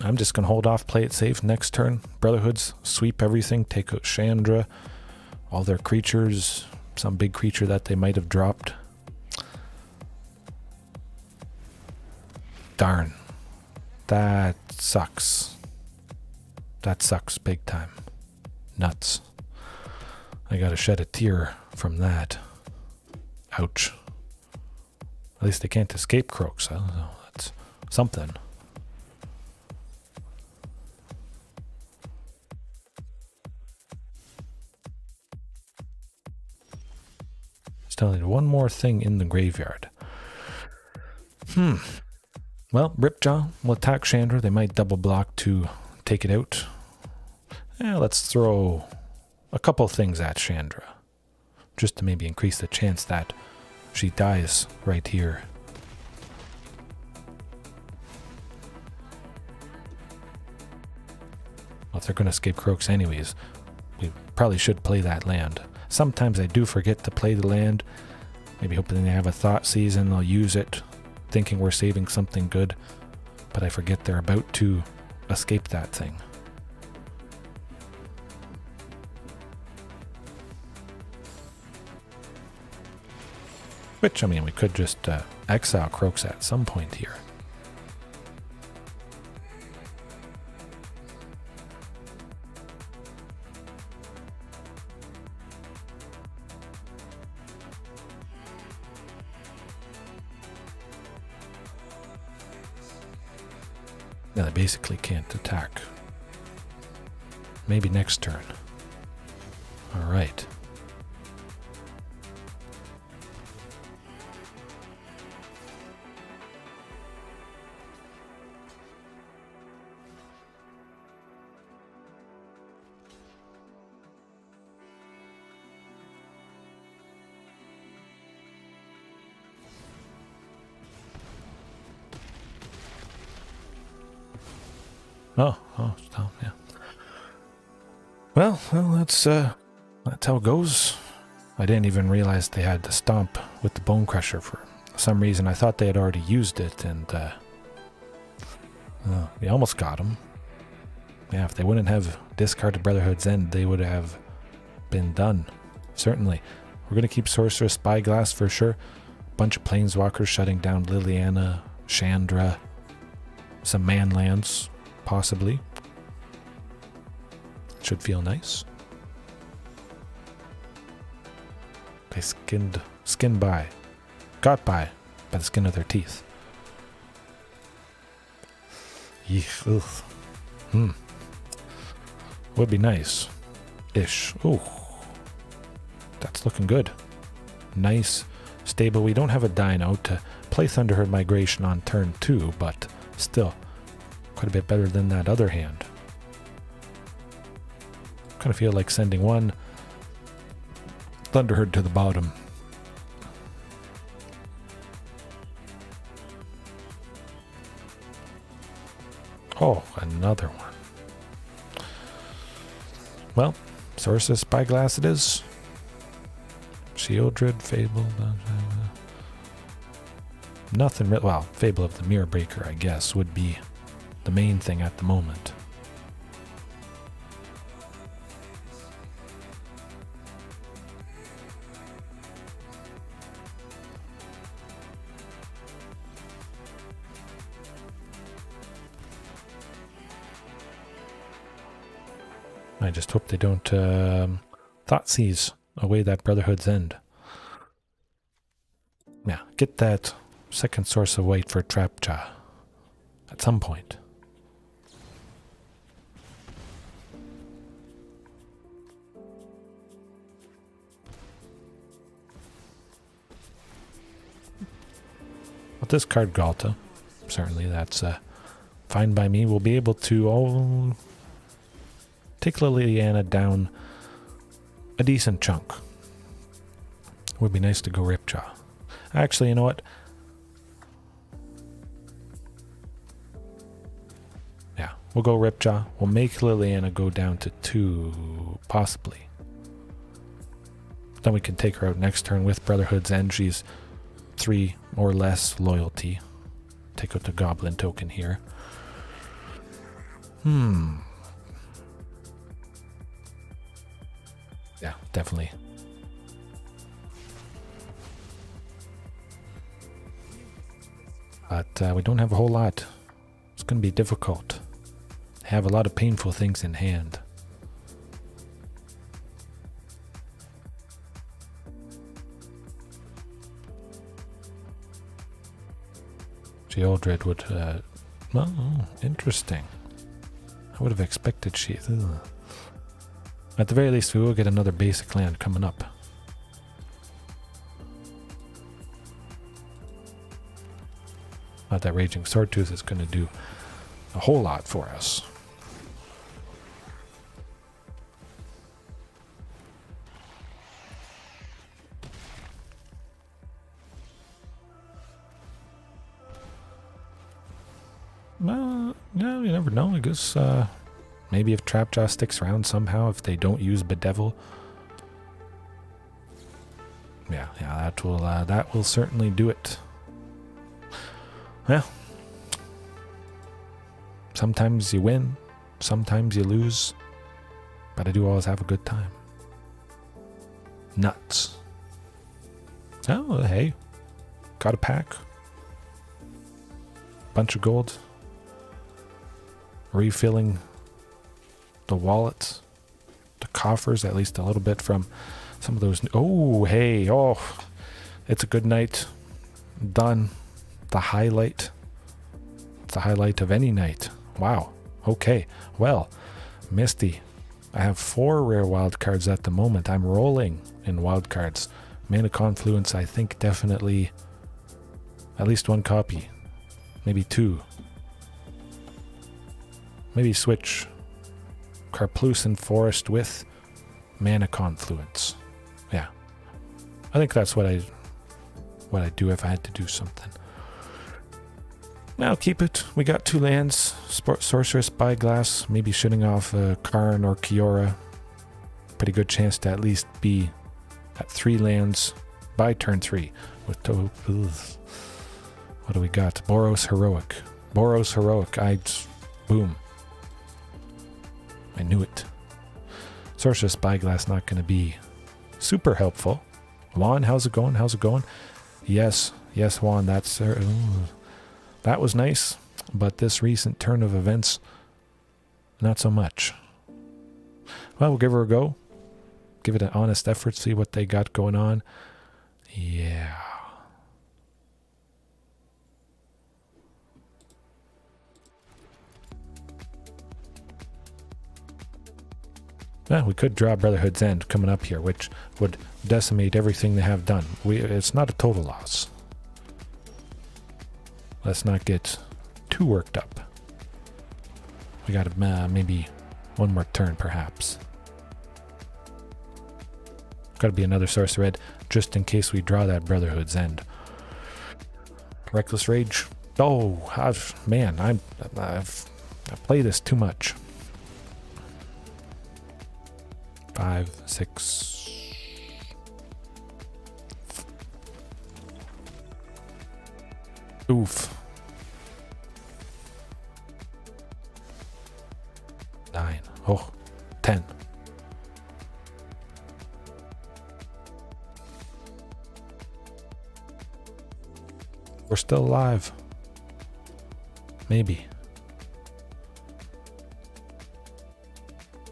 [SPEAKER 1] I'm just going to hold off, play it safe. Next turn, Brotherhoods, sweep everything, take out Chandra, all their creatures, some big creature that they might have dropped. Darn. That sucks. That sucks big time. Nuts. I gotta shed a tear from that. Ouch. At least they can't escape croaks. I don't know. That's something. Still need one more thing in the graveyard. Well, Ripjaw will attack Chandra. They might double block to take it out. Let's throw a couple things at Chandra, just to maybe increase the chance that she dies right here. Well, if they're going to escape croaks anyways, we probably should play that land. Sometimes I do forget to play the land, maybe hoping they have a thought season, I'll use it, thinking we're saving something good, but I forget they're about to escape that thing. Which, I mean, we could just exile croaks at some point here. Yeah, they basically can't attack. Maybe next turn. Alright. Oh, stop, yeah. Well, that's how it goes. I didn't even realize they had the stomp with the Bone Crusher for some reason. I thought they had already used it, and we almost got him. Yeah, if they wouldn't have discarded Brotherhood's End, they would have been done. Certainly. We're going to keep Sorcerous Spyglass for sure. Bunch of Planeswalkers shutting down Liliana, Chandra, some Manlands. Possibly. Should feel nice. They got by the skin of their teeth. Yeesh, ugh. Would be nice. Ish. Ooh. That's looking good. Nice, stable. We don't have a Dino to play Thunderherd Migration on turn 2, but still. Quite a bit better than that other hand. Kind of feel like sending one Thunderherd to the bottom. Oh, another one. Well, Sorcerous Spyglass it is. Shieldred, Fable. Nothing real. Well, Fable of the Mirror Breaker, I guess, would be the main thing at the moment. I just hope they don't Thoughtseize away that Brotherhood's End. Yeah, get that second source of white for Trapjaw at some point. I'll discard Galta. Certainly, that's fine by me. We'll be able to take Liliana down a decent chunk. Would be nice to go Ripjaw. Actually, you know what? Yeah, we'll go Ripjaw. We'll make Liliana go down to 2, possibly. Then we can take her out next turn with Brotherhood's End. She's 3 or less loyalty. Take out the Goblin token here. Yeah, definitely. But we don't have a whole lot. It's going to be difficult. I have a lot of painful things in hand. Geoldred would, well, interesting. I would have expected Sheath. Ugh. At the very least, we will get another basic land coming up. Not that Raging Swordtooth is going to do a whole lot for us. No, you never know. I guess maybe if Trapjaw sticks around somehow, if they don't use Bedevil. Yeah, that will certainly do it. Well, sometimes you win, sometimes you lose, but I do always have a good time. Nuts. Oh, hey, got a pack. Bunch of gold. Refilling the wallets, the coffers, at least a little bit from some of those. Oh, hey, oh, it's a good night. Done. The highlight. It's the highlight of any night. Wow. Okay. Well, Misty, I have 4 rare wild cards at the moment. I'm rolling in wild cards. Mana Confluence, I think definitely at least 1 copy. Maybe 2. Maybe switch Karplusan Forest with Mana Confluence. Yeah. I think that's what I'd do if I had to do something. I'll keep it. We got 2 lands. Sorcerous Spyglass, maybe shooting off Karn or Kiora. Pretty good chance to at least be at 3 lands by turn 3. With what do we got? Boros Heroic. Boros Heroic. Boom. I knew it. Sorcerous Spyglass not going to be super helpful. Juan, how's it going? How's it going? Yes, Juan, that's... that was nice, but this recent turn of events, not so much. Well, we'll give her a go. Give it an honest effort, see what they got going on. Yeah. Well, we could draw Brotherhood's End coming up here, which would decimate everything they have done. It's not a total loss. Let's not get too worked up. We got maybe 1 more turn, perhaps. Got to be another Sorcerer Red, just in case we draw that Brotherhood's End. Reckless Rage. Oh, I've played this too much. 5, 6. Oof. 9. Oh, 10. We're still alive. Maybe.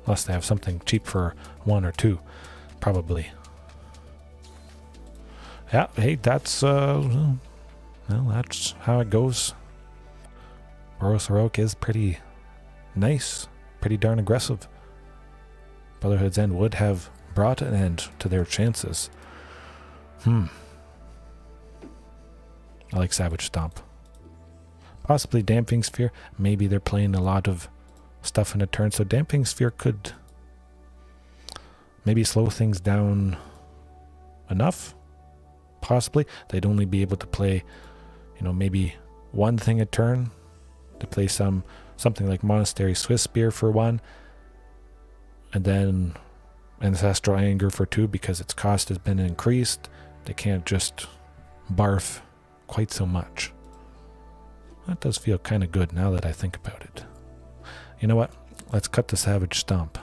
[SPEAKER 1] Unless they have something cheap for 1 or 2. Probably. Yeah, hey, that's, well, that's how it goes. Boros Heroic is pretty nice. Pretty darn aggressive. Brotherhood's End would have brought an end to their chances. I like Savage Stomp. Possibly Damping Sphere. Maybe they're playing a lot of stuff in a turn, so Damping Sphere could maybe slow things down enough. Possibly. They'd only be able to play, maybe 1 thing a turn. To play something like Monastery Swiss Spear for 1. And then Ancestral Anger for 2, because its cost has been increased. They can't just barf quite so much. That does feel kind of good now that I think about it. You know what? Let's cut the Savage Stomp.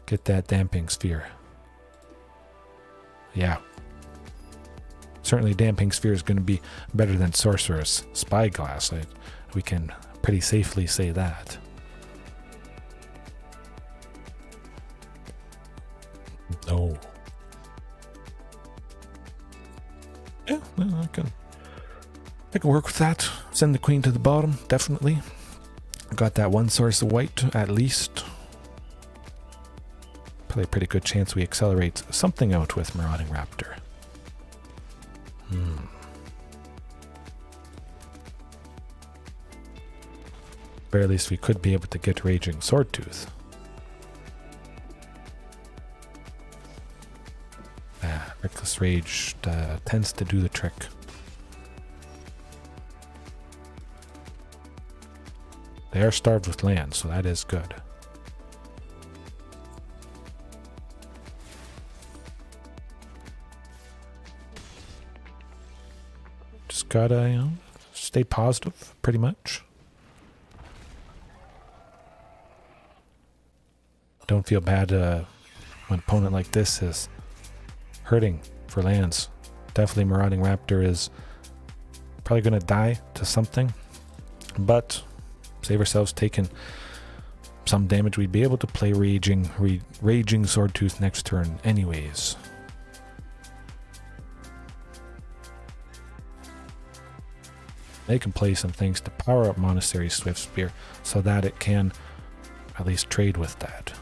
[SPEAKER 1] Get that Damping Sphere. Yeah. Certainly Damping Sphere is going to be better than Sorcerous Spyglass. We can pretty safely say that. No. Yeah, well, I can work with that. Send the queen to the bottom, definitely. Got that one source of white, at least. Probably a pretty good chance we accelerate something out with Marauding Raptor. Very least we could be able to get Raging Swordtooth. Reckless Rage tends to do the trick. They are starved with land, so that is good. Just gotta, stay positive, pretty much. Don't feel bad when an opponent like this is hurting for lands. Definitely Marauding Raptor is probably going to die to something, but save ourselves taking some damage. We'd be able to play Raging Swordtooth next turn anyways. They can play some things to power up Monastery Swift Spear so that it can at least trade with that.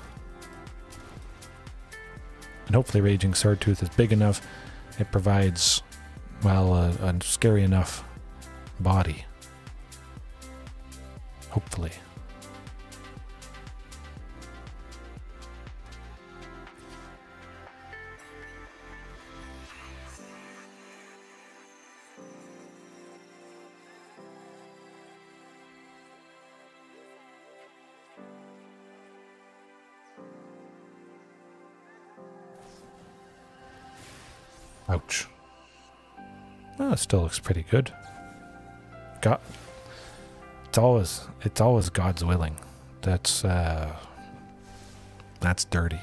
[SPEAKER 1] And hopefully Raging Swordtooth is big enough. It provides, well, a scary enough body. Hopefully. Ouch. Well, it still looks pretty good. It's always God's willing. That's dirty.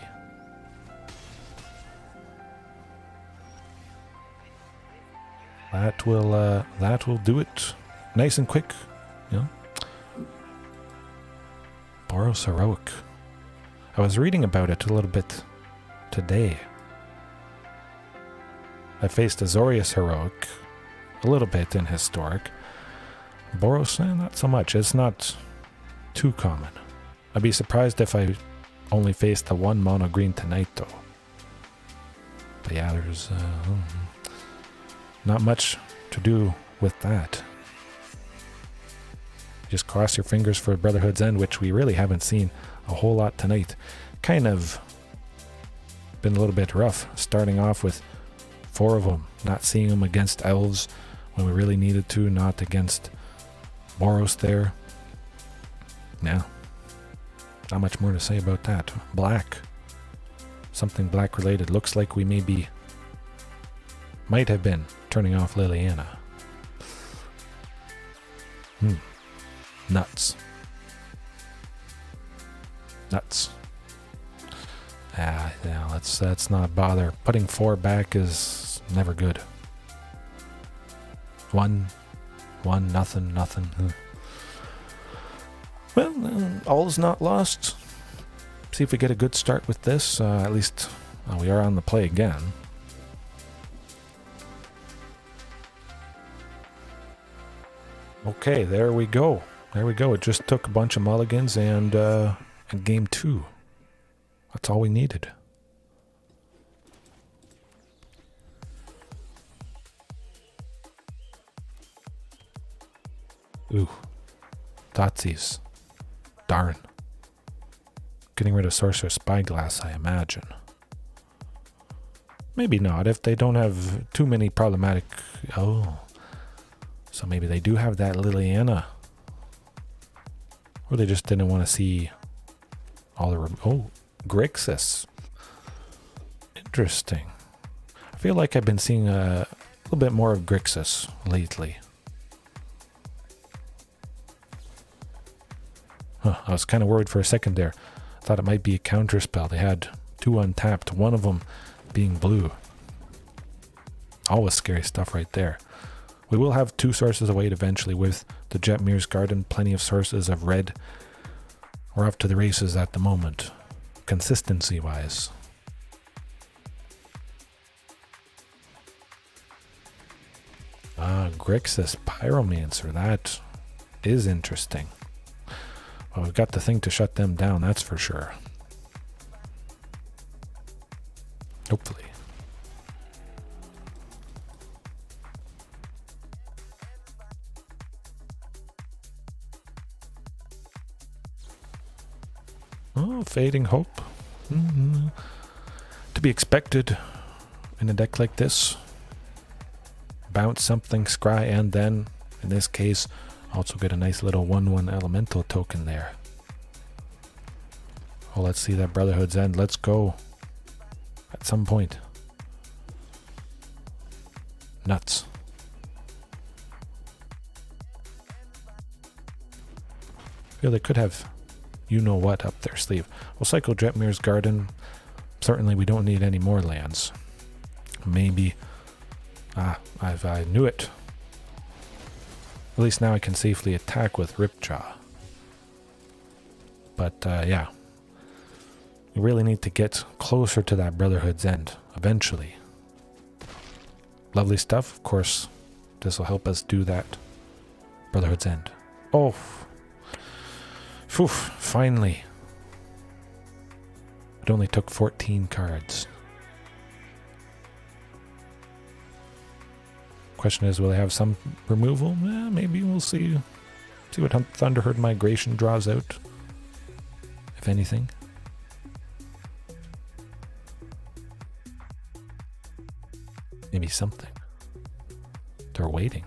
[SPEAKER 1] That will do it. Nice and quick, Boros Heroic. I was reading about it a little bit today. I faced Azorius Heroic a little bit in Historic. Boros, not so much. It's not too common. I'd be surprised if I only faced the one mono green tonight, though. But yeah, there's not much to do with that. Just cross your fingers for Brotherhood's End, which we really haven't seen a whole lot tonight. Kind of been a little bit rough, starting off with 4 of them, not seeing them against elves when we really needed to, not against Boros there. Yeah, not much more to say about that. Black, something black related. Looks like we might have been turning off Liliana. Nuts. Yeah, let's not bother. Putting 4 back is never good. 1, nothing. Well, all is not lost. See if we get a good start with this. At least we are on the play again. Okay, there we go. It just took a bunch of mulligans and game 2. That's all we needed. Ooh. Thoughtseize. Darn. Getting rid of Sorcerous Spyglass, I imagine. Maybe not, if they don't have too many problematic... Oh. So maybe they do have that Liliana. Or they just didn't want to see all the... Oh, Grixis. Interesting. I feel like I've been seeing a little bit more of Grixis lately. I was kind of worried for a second there. I thought it might be a counter spell. They had 2 untapped, one of them being blue. Always scary stuff right there. We will have 2 sources of weight eventually with the Jetmir's Garden. Plenty of sources of red. We're off to the races at the moment, consistency-wise. Ah, Grixis Pyromancer. That is interesting. Well, we've got the thing to shut them down, that's for sure. Hopefully. Oh, Fading Hope. To be expected in a deck like this. Bounce something, scry, and then, in this case, also get a nice little 1/1 elemental token there. Oh, let's see that Brotherhood's End. Let's go. At some point. Nuts. Feel they could have you-know-what up their sleeve. We'll cycle Dretmir's Garden. Certainly we don't need any more lands. Maybe... I knew it. At least now I can safely attack with Ripjaw. But, yeah. We really need to get closer to that Brotherhood's End, eventually. Lovely stuff, of course. This will help us do that. Brotherhood's End. Oh! Phew, finally. It only took 14 cards. Question is, will they have some removal? Maybe we'll see. See what Thunderherd Migration draws out. If anything. Maybe something. They're waiting.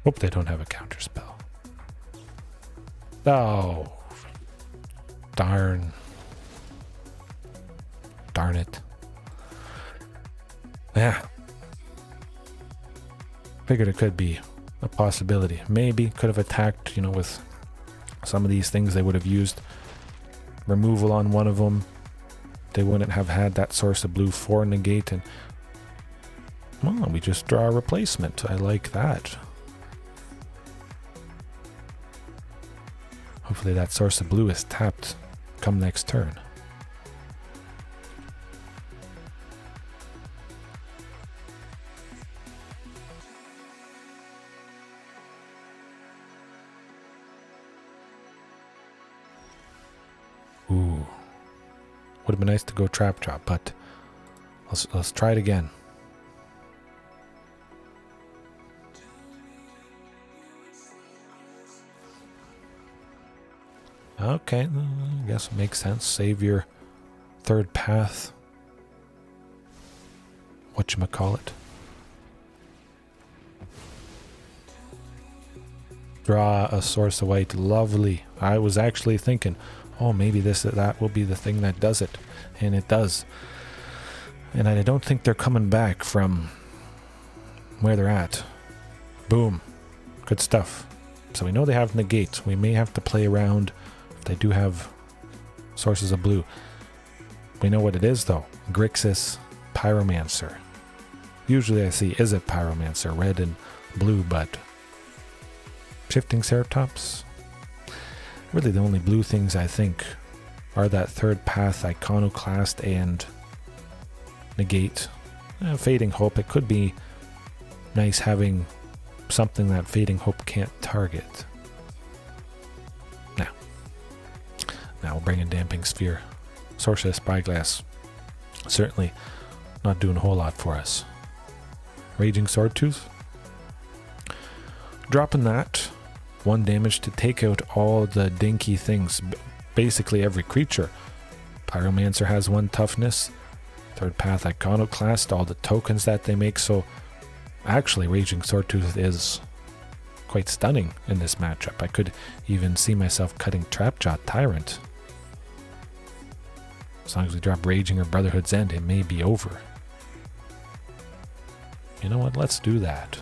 [SPEAKER 1] Hope they don't have a counter spell. Oh. Darn. Darn it. Yeah. Figured it could be a possibility. Maybe could have attacked, you know, with some of these things they would have used removal on one of them. They wouldn't have had that source of blue for negate, and well, we just draw a replacement. I like that. Hopefully that source of blue is tapped come next turn. Ooh. Would have been nice to go Trapjaw, but let's try it again. Okay, I guess it makes sense. Save your third path. Whatchamacallit. Draw a source of white. Lovely. I was actually thinking, oh, maybe that will be the thing that does it. And it does. And I don't think they're coming back from where they're at. Boom. Good stuff. So we know they have negate. We may have to play around. They do have sources of blue. We know what it is, though. Grixis Pyromancer. Usually I see is it Pyromancer, red and blue, but Shifting Ceratops. Really the only blue things I think are that third path, Iconoclast, and negate. Fading Hope. It could be nice having something that Fading Hope can't target. Now we'll bring in Damping Sphere. Sorcerous Spyglass. Certainly not doing a whole lot for us. Raging Swordtooth. Dropping that. 1 damage to take out all the dinky things. Basically every creature. Pyromancer has 1 toughness. Third path Iconoclast. All the tokens that they make. So actually Raging Swordtooth is quite stunning in this matchup. I could even see myself cutting Trapjaw Tyrant. As long as we drop Raging or Brotherhood's End, it may be over. You know what? Let's do that.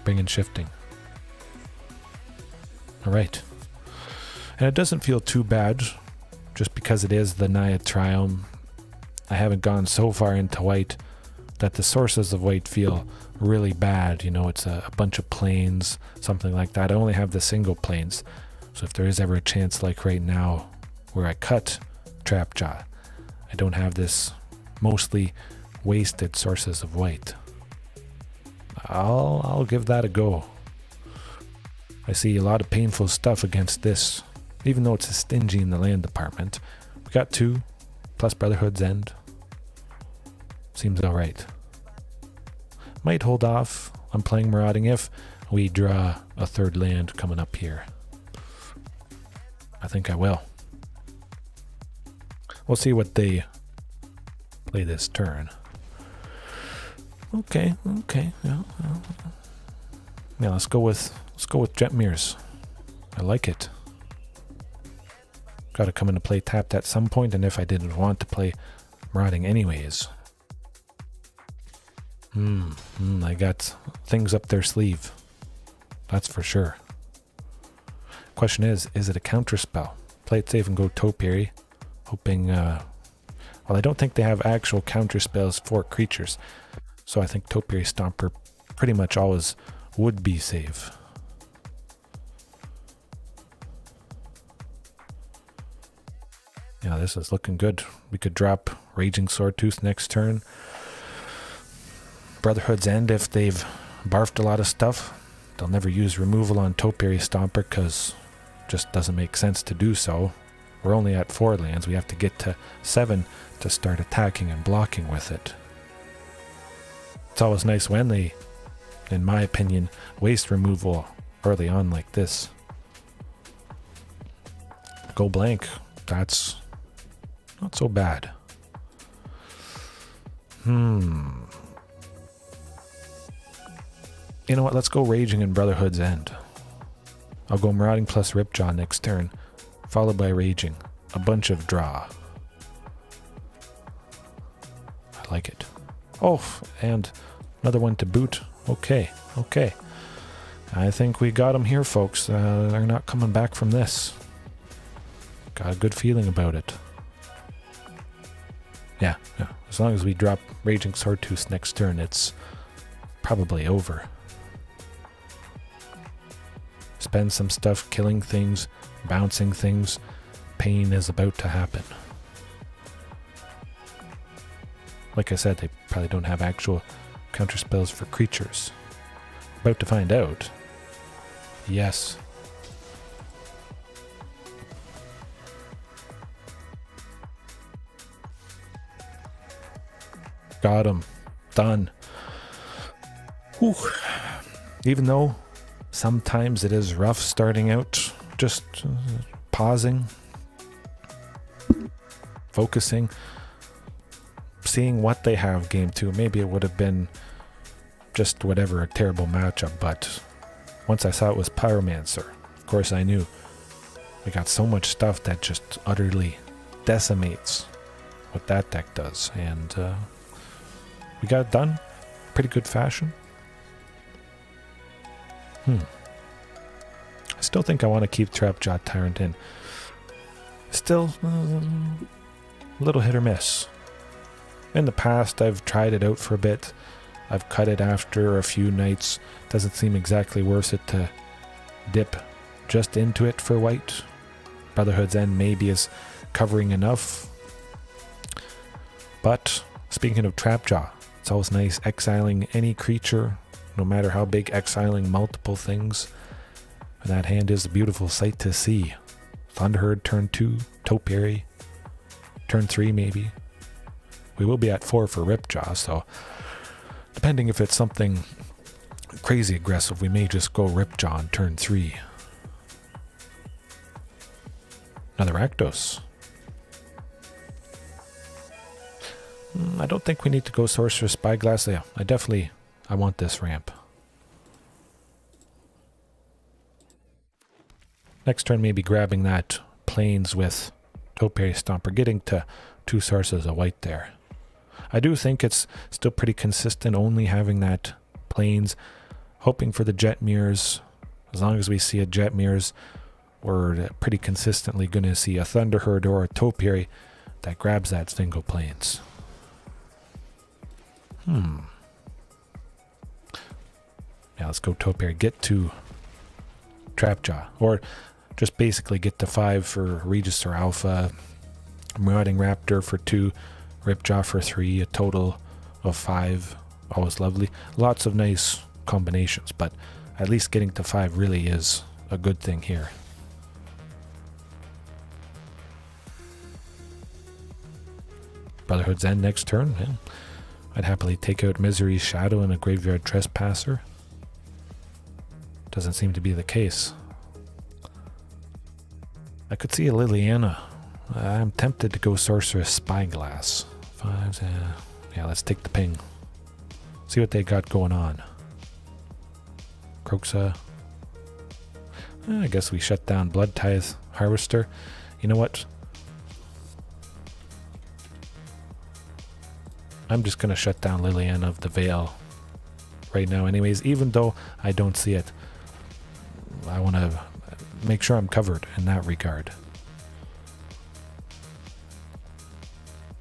[SPEAKER 1] Bring in Shifting. Alright. And it doesn't feel too bad, just because it is the Naya Triome. I haven't gone so far into white that the sources of white feel really bad. You know, it's a bunch of planes, something like that. I only have the single planes. So if there is ever a chance like right now where I cut Trapjaw, I don't have this mostly wasted sources of white. I'll give that a go. I see a lot of painful stuff against this, even though it's a stingy in the land department. We got 2 plus Brotherhood's End. Seems alright. Might hold off on playing Marauding if we draw a 3rd land coming up here. I think I will. We'll see what they play this turn. Okay. Yeah, let's go with Jetmir's. I like it. Got to come into play tapped at some point, and if I didn't want to play Marauding anyways. I got things up their sleeve. That's for sure. Question is it a counter spell? Play it safe and go Topiary, hoping, well, I don't think they have actual counter spells for creatures, so I think Topiary Stomper pretty much always would be safe. Yeah, this is looking good. We could drop Raging Swordtooth next turn. Brotherhood's End, if they've barfed a lot of stuff, they'll never use removal on Topiary Stomper because it just doesn't make sense to do so. We're only at 4 lands. We have to get to 7 to start attacking and blocking with it. It's always nice when they, in my opinion, waste removal early on like this. Go blank. That's not so bad. You know what? Let's go Raging in Brotherhood's End. I'll go Marauding plus Ripjaw next turn, followed by Raging. A bunch of draw. I like it. Oh, and another one to boot. Okay. I think we got them here, folks. They're not coming back from this. Got a good feeling about it. Yeah. As long as we drop Raging Swordtooth next turn, it's probably over. Spend some stuff killing things, bouncing things. Pain is about to happen. Like I said, they probably don't have actual counter spells for creatures. About to find out. Yes. Got him. Done. Whew. Even though sometimes it is rough starting out, just pausing, focusing, seeing what they have game 2. Maybe it would have been just whatever, a terrible matchup, but once I saw it was Pyromancer, of course I knew we got so much stuff that just utterly decimates what that deck does, and we got it done. Pretty good fashion. I still think I want to keep Trapjaw Tyrant in. Still a little hit or miss. In the past, I've tried it out for a bit. I've cut it after a few nights. Doesn't seem exactly worth it to dip just into it for white. Brotherhood's End maybe is covering enough. But speaking of Trapjaw, it's always nice exiling any creature, no matter how big, exiling multiple things. And that hand is a beautiful sight to see. Thunderherd turn 2, Topiary turn 3 maybe. We will be at 4 for Ripjaw, so depending if it's something crazy aggressive, we may just go Ripjaw on turn 3. Another Rakdos. I don't think we need to go Sorcerous Spyglass. Yeah, I want this ramp. Next turn, maybe grabbing that Plains with Topiary Stomper, getting to 2 sources of white there. I do think it's still pretty consistent, only having that Plains, hoping for the Jetmirs. As long as we see a Jetmirs, we're pretty consistently going to see a Thunderherd or a Topiary that grabs that single Plains. Yeah, let's go Topiary. Get to Trapjaw. Or Just basically get to 5 for Regisaur Alpha, Marauding Raptor for 2, Ripjaw for 3, a total of 5. Always lovely. Lots of nice combinations, but at least getting to 5 really is a good thing here. Brotherhood's End next turn. Yeah. I'd happily take out Misery's Shadow and a Graveyard Trespasser. Doesn't seem to be the case. I could see a Liliana. I'm tempted to go Sorcerous Spyglass. 5, yeah, let's take the ping. See what they got going on. Kroxa. I guess we shut down Blood Tithe Harvester. You know what? I'm just going to shut down Liliana of the Veil right now anyways, even though I don't see it. I want to make sure I'm covered in that regard.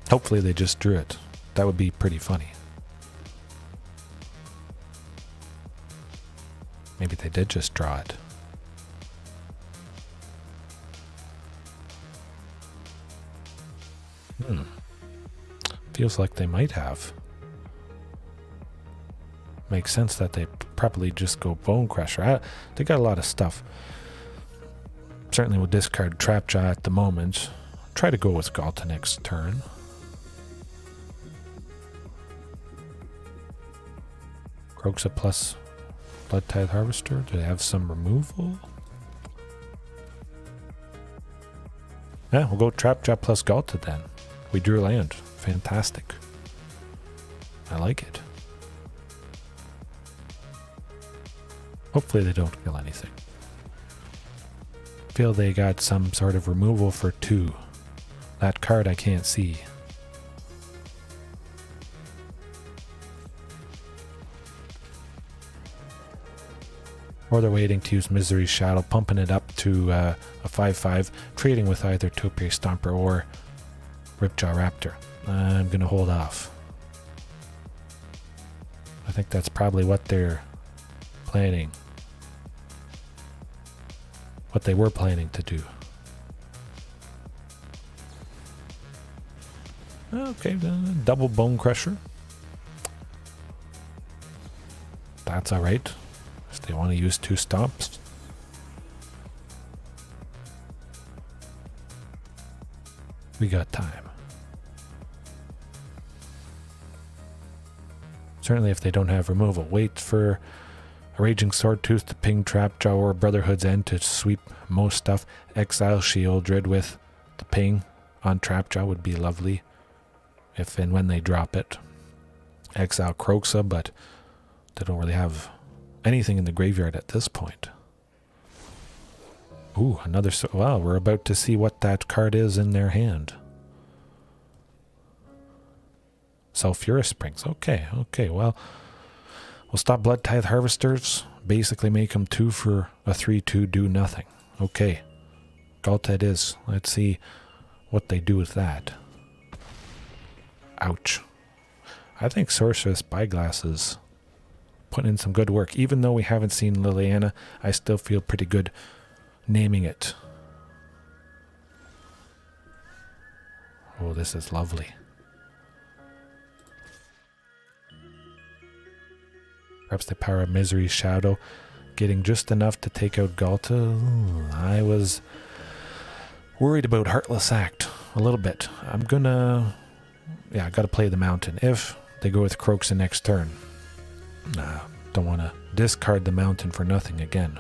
[SPEAKER 1] Hopefully they just drew it. That would be pretty funny. Maybe they did just draw it. Feels like they might have. Makes sense that they probably just go Bone Crusher. They got a lot of stuff. Certainly will discard Trapjaw at the moment. Try to go with Galta next turn. Kroxa plus Blood Tithe Harvester. Do they have some removal? Yeah, we'll go Trapjaw plus Galta then. We drew land. Fantastic. I like it. Hopefully they don't kill anything. Feel they got some sort of removal for 2. That card I can't see. Or they're waiting to use Misery's Shadow, pumping it up to a 5/5, trading with either Topiary Stomper or Ripjaw Raptor. I'm going to hold off. I think that's probably what they're planning. What they were planning to do. Okay, double Bone Crusher. That's alright. If they want to use 2 stomps. We got time. Certainly if they don't have removal. Wait for a Raging Swordtooth to ping Trapjaw or Brotherhood's End to sweep most stuff. Exile Shieldred with the ping on Trapjaw would be lovely if and when they drop it. Exile Kroxa, but they don't really have anything in the graveyard at this point. Ooh, another... Wow, we're about to see what that card is in their hand. Sulphurous Springs. Okay, well, we'll stop Blood Tithe Harvesters. Basically make them 2 for a 3/2, do nothing. Okay, Galta it is. Let's see what they do with that. Ouch. I think Sorcerous Spyglass is putting in some good work. Even though we haven't seen Liliana, I still feel pretty good naming it. Oh, this is lovely. Perhaps the power of Misery's Shadow, getting just enough to take out Galta. Ooh, I was worried about Heartless Act a little bit. I'm gonna... Yeah, I gotta play the Mountain. If they go with Kroxa next turn. Nah, don't want to discard the Mountain for nothing again.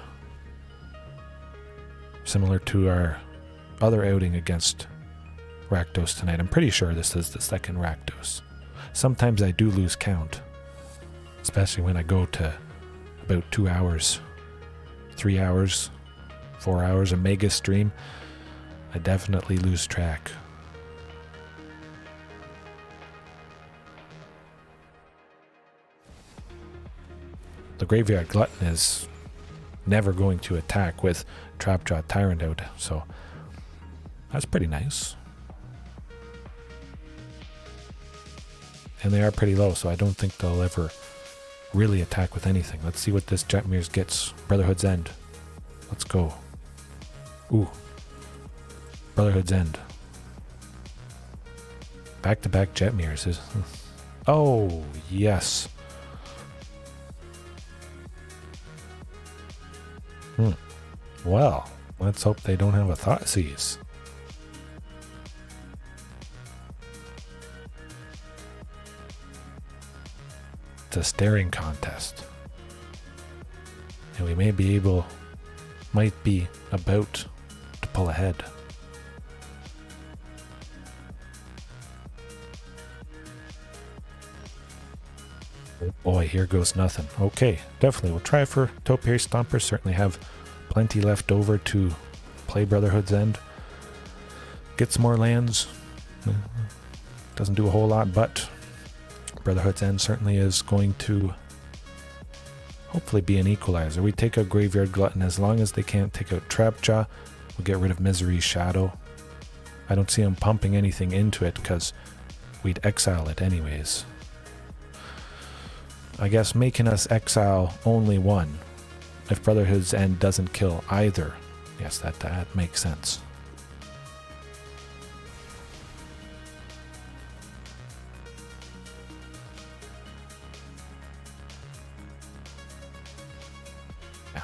[SPEAKER 1] Similar to our other outing against Rakdos tonight. I'm pretty sure this is the second Rakdos. Sometimes I do lose count. Especially when I go to about 2 hours, 3 hours, 4 hours, a mega stream. I definitely lose track. The Graveyard Glutton is never going to attack with Trapjaw Tyrant out, so that's pretty nice. And they are pretty low, so I don't think they'll ever really attack with anything. Let's see what this Jetmir's gets. Brotherhood's End. Let's go. Ooh. Brotherhood's End. Back-to-back jet mirrors is... Oh, yes. Well, let's hope they don't have a Thoughtseize. It's a staring contest. And we might be about to pull ahead. Oh boy, here goes nothing. Okay, definitely we'll try for Topiary Stomper. Certainly have plenty left over to play Brotherhood's End. Get some more lands. Doesn't do a whole lot, but Brotherhood's End certainly is going to hopefully be an equalizer. We take out Graveyard Glutton. As long as they can't take out Trapjaw, we'll get rid of Misery's Shadow. I don't see them pumping anything into it because we'd exile it anyways. I guess making us exile only one if Brotherhood's End doesn't kill either. Yes, that makes sense. Yeah.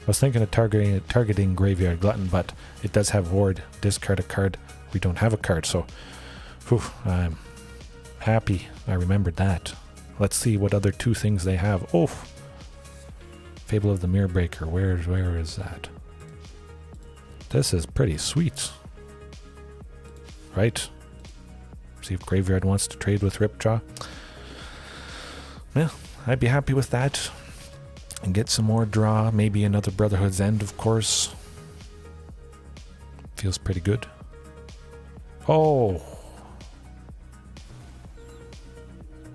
[SPEAKER 1] I was thinking of targeting Graveyard Glutton, but it does have Ward. Discard a card. We don't have a card, so whew, I'm happy I remembered that. Let's see what other two things they have. Oh! Fable of the Mirror Breaker. Where is that? This is pretty sweet. Right? See if Graveyard wants to trade with Ripjaw. Yeah, I'd be happy with that. And get some more draw. Maybe another Brotherhood's End, of course. Feels pretty good. Oh!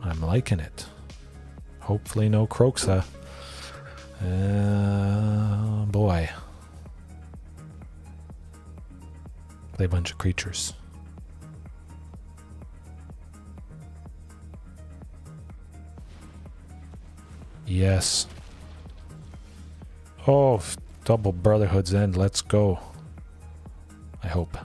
[SPEAKER 1] I'm liking it. Hopefully no Kroxa. Boy. Play a bunch of creatures. Yes. Oh, double Brotherhood's End. Let's go. I hope.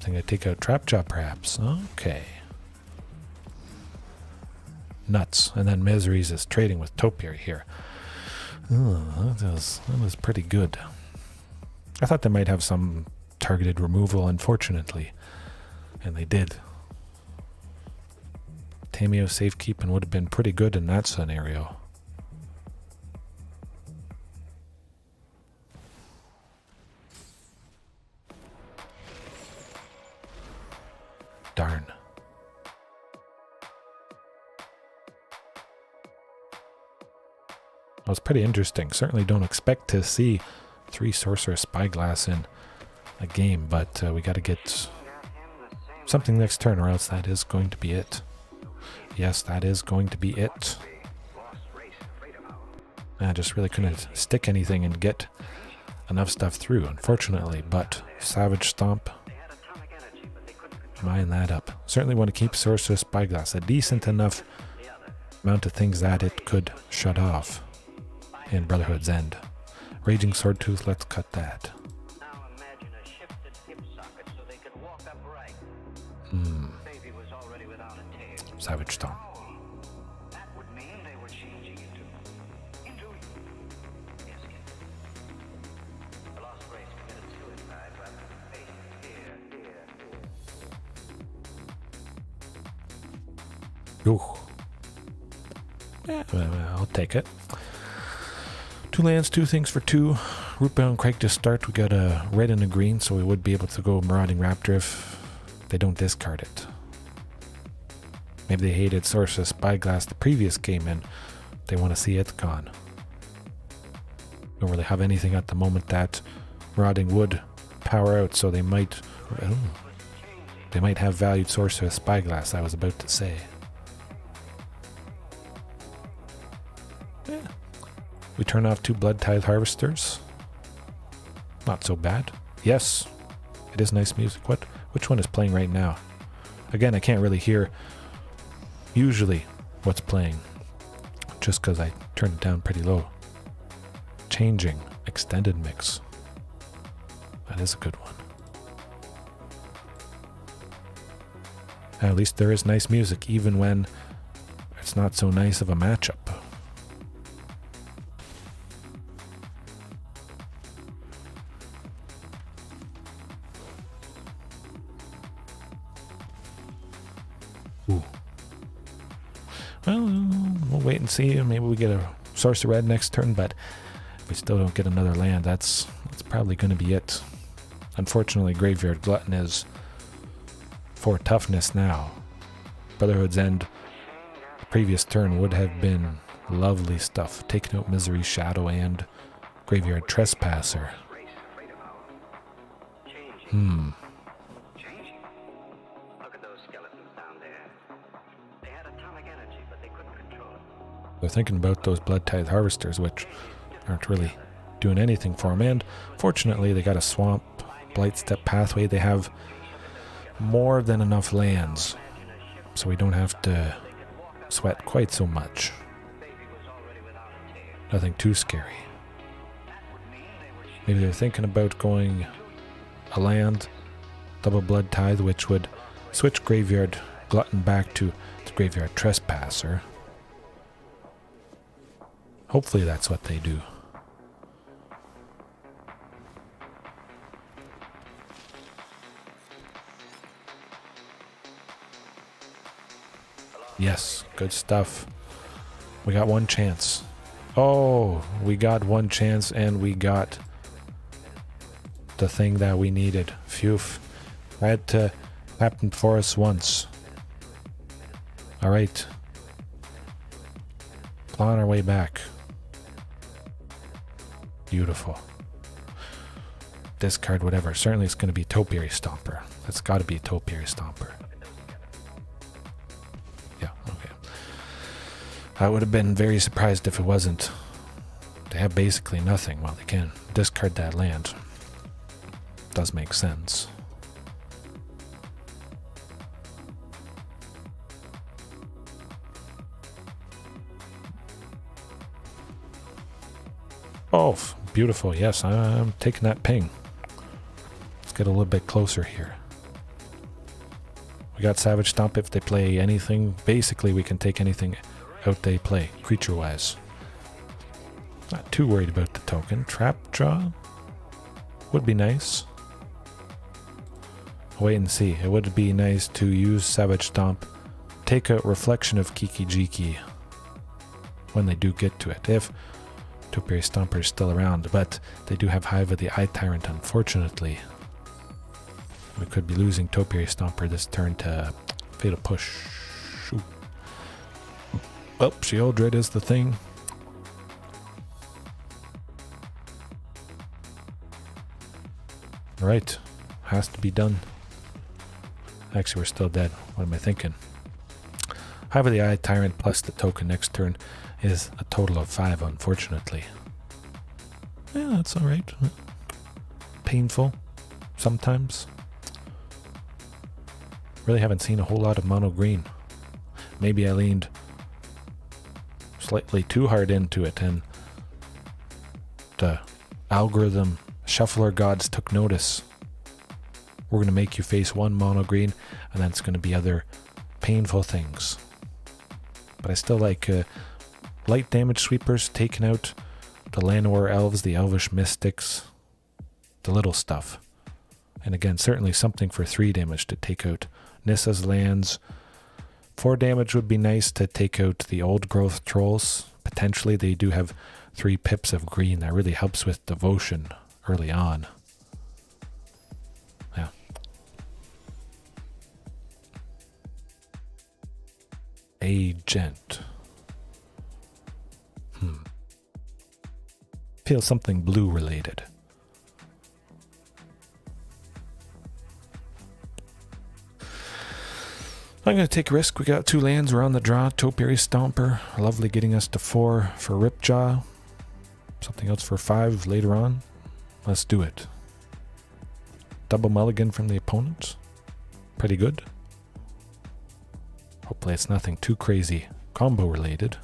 [SPEAKER 1] Something to take out Trapjaw, perhaps. Okay. Nuts. And then Miseries is trading with Topiary here. Oh, that was pretty good. I thought they might have some targeted removal, unfortunately. And they did. Tameo safekeeping would have been pretty good in that scenario. Darn. Well, it's pretty interesting. Certainly don't expect to see 3 Sorcerous Spyglass in a game, but we got to get something next turn, or else that is going to be it. Yes, that is going to be it. I just really couldn't stick anything and get enough stuff through, unfortunately, but Savage Stomp, mine that up. Certainly want to keep Sorcerous Spyglass, a decent enough amount of things that it could shut off in Brotherhood's End. Raging Swordtooth, let's cut that. Savage Stomp. Ooh. Yeah, I'll take it. 2 lands, 2 things for 2. Rootbound Crake to start. We got a red and a green, so we would be able to go Marauding Raptor if they don't discard it. Maybe they hated Sorcerous Spyglass the previous game and they want to see it gone. Don't really have anything at the moment that Marauding would power out, so they might have valued Sorcerous Spyglass, I was about to say. Yeah. We turn off 2 Blood Tithe Harvesters. Not so bad. Yes, it is nice music. Which one is playing right now? Again, I can't really hear usually what's playing, just because I turned it down pretty low. Changing extended mix. That is a good one. At least there is nice music, even when it's not so nice of a matchup. Ooh. Well, we'll wait and see. Maybe we get a Sorcerer Red next turn, but if we still don't get another land, that's probably going to be it. Unfortunately, Graveyard Glutton is 4 toughness now. Brotherhood's End, the previous turn would have been lovely stuff. Taking out Misery Shadow and Graveyard Trespasser. They're thinking about those Blood Tithe Harvesters, which aren't really doing anything for them. And fortunately, they got a Swamp, Blightstep Pathway. They have more than enough lands, so we don't have to sweat quite so much. Nothing too scary. Maybe they're thinking about going a land, double Blood Tithe, which would switch Graveyard Glutton back to the Graveyard Trespasser. Hopefully that's what they do. Yes, good stuff. We got one chance. Oh, we got one chance and we got the thing that we needed. Phew. Had to happen for us once. Alright. Clawing our way back. Beautiful. Discard whatever. Certainly it's going to be Topiary Stomper. That's got to be a Topiary Stomper. Yeah, okay. I would have been very surprised if it wasn't. They have basically nothing. Well, they can discard that land. Does make sense. Oh, beautiful. Yes, I'm taking that ping. Let's get a little bit closer here. We got Savage Stomp if they play anything. Basically, we can take anything out they play, creature-wise. Not too worried about the token. Trapjaw would be nice. Wait and see. It would be nice to use Savage Stomp, take out Reflection of Kiki Jiki when they do get to it. If Topiary Stomper is still around, but they do have Hive of the Eye Tyrant, unfortunately. We could be losing Topiary Stomper this turn to Fatal Push. Shoot. Well, Sheoldred is the thing. Right, has to be done. Actually, we're still dead. What am I thinking? Hive of the Eye Tyrant plus the token next turn is a total of 5, unfortunately. Yeah, that's alright. Painful sometimes. Really haven't seen a whole lot of mono green. Maybe I leaned slightly too hard into it and the algorithm shuffler gods took notice. We're going to make you face one mono green and then it's going to be other painful things. But I still like light damage sweepers, taking out the Llanowar elves, the elvish mystics, the little stuff. And again, certainly something for 3 damage to take out Nissa's lands. 4 damage would be nice to take out the old growth trolls. Potentially they do have 3 pips of green. That really helps with devotion early on. Yeah. Agent. Feel something blue related. I'm going to take a risk. We got 2 lands. We're on the draw. Topiary Stomper. Lovely getting us to 4 for Ripjaw. Something else for 5 later on. Let's do it. double mulligan from the opponent. Pretty good. Hopefully it's nothing too crazy combo related.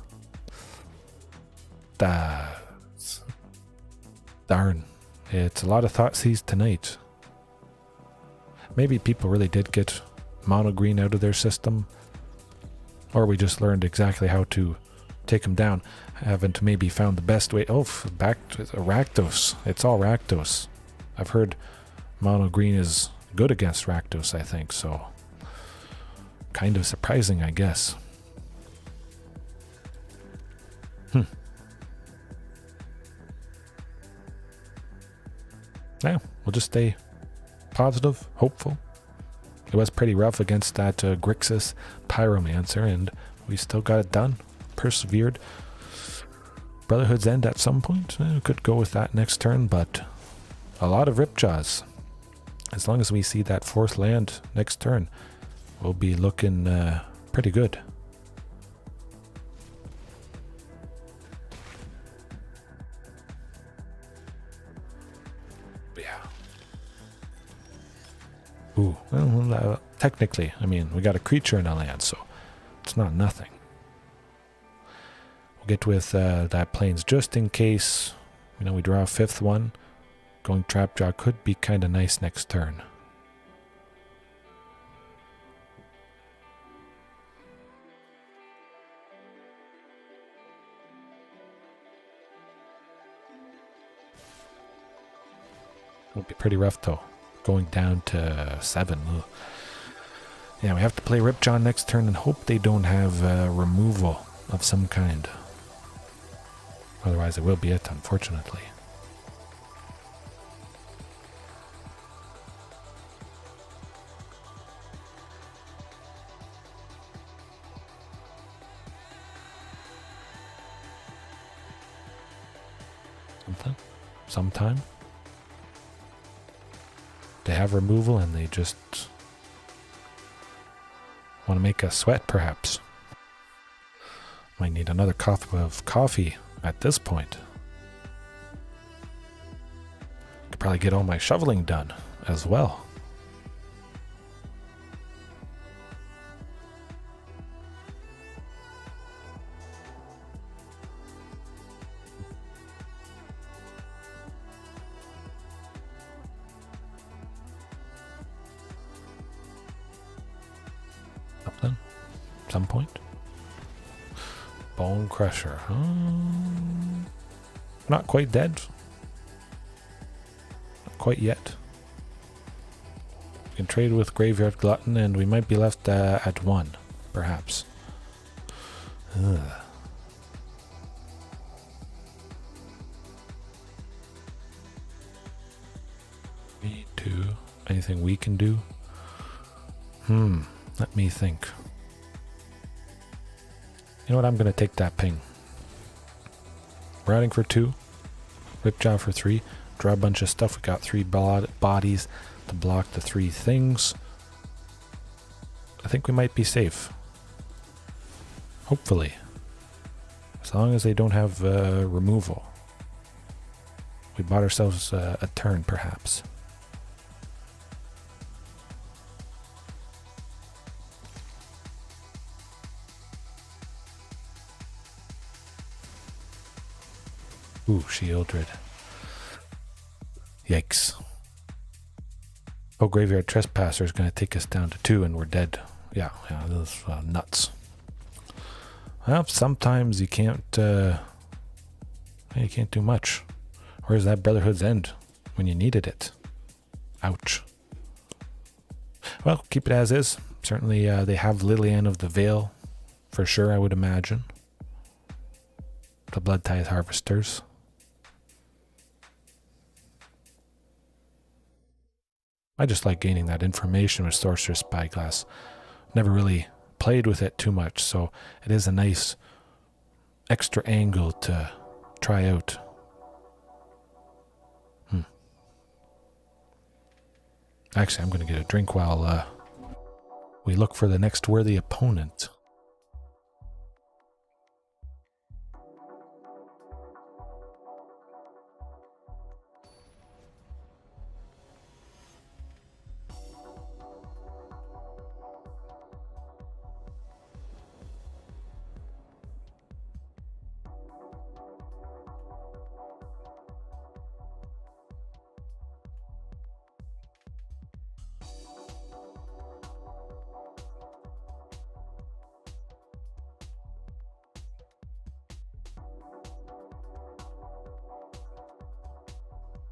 [SPEAKER 1] Darn. It's a lot of Thoughtseize tonight. Maybe people really did get mono green out of their system. Or we just learned exactly how to take them down. Haven't maybe found the best way. Oh, back to Rakdos. It's all Rakdos. I've heard mono green is good against Rakdos, I think, so kind of surprising, I guess. Yeah, we'll just stay positive, hopeful. It was pretty rough against that Grixis Pyromancer, and we still got it done. Persevered. Brotherhood's End at some point. We could go with that next turn, but a lot of Ripjaws. As long as we see that fourth land next turn, we'll be looking pretty good. Yeah. Ooh, well, technically, I mean, we got a creature in our land, so it's not nothing. We'll get with that plains just in case, you know, we draw a fifth one. Going Trapjaw could be kind of nice next turn. Would be pretty rough though, going down to 7. Ugh. Yeah, we have to play Ripjaw next turn and hope they don't have removal of some kind. Otherwise it will be it, unfortunately. Sometime they have removal and they just want to make us sweat, perhaps. Might need another cup of coffee at this point. Could probably get all my shoveling done as well. Some point. Bone Crusher. Not quite dead. Not quite yet. We can trade with Graveyard Glutton and we might be left at 1, perhaps. Ugh. Me too. Anything we can do? Let me think. You know what, I'm going to take that ping. Routing for 2. Ripjaw for 3. Draw a bunch of stuff. We got 3 bodies to block the 3 things. I think we might be safe. Hopefully. As long as they don't have removal. We bought ourselves a turn, perhaps. Ooh, Shieldred. Yikes. Oh, Graveyard Trespasser is going to take us down to 2 and we're dead. Yeah, those nuts. Well, sometimes you can't do much. Where's that Brotherhood's End when you needed it? Ouch. Well, keep it as is. Certainly they have Lillian of the Veil, for sure, I would imagine. The Blood Tithe Harvesters. I just like gaining that information with Sorcerous Spyglass. Never really played with it too much, so it is a nice extra angle to try out. Actually, I'm going to get a drink while we look for the next worthy opponent.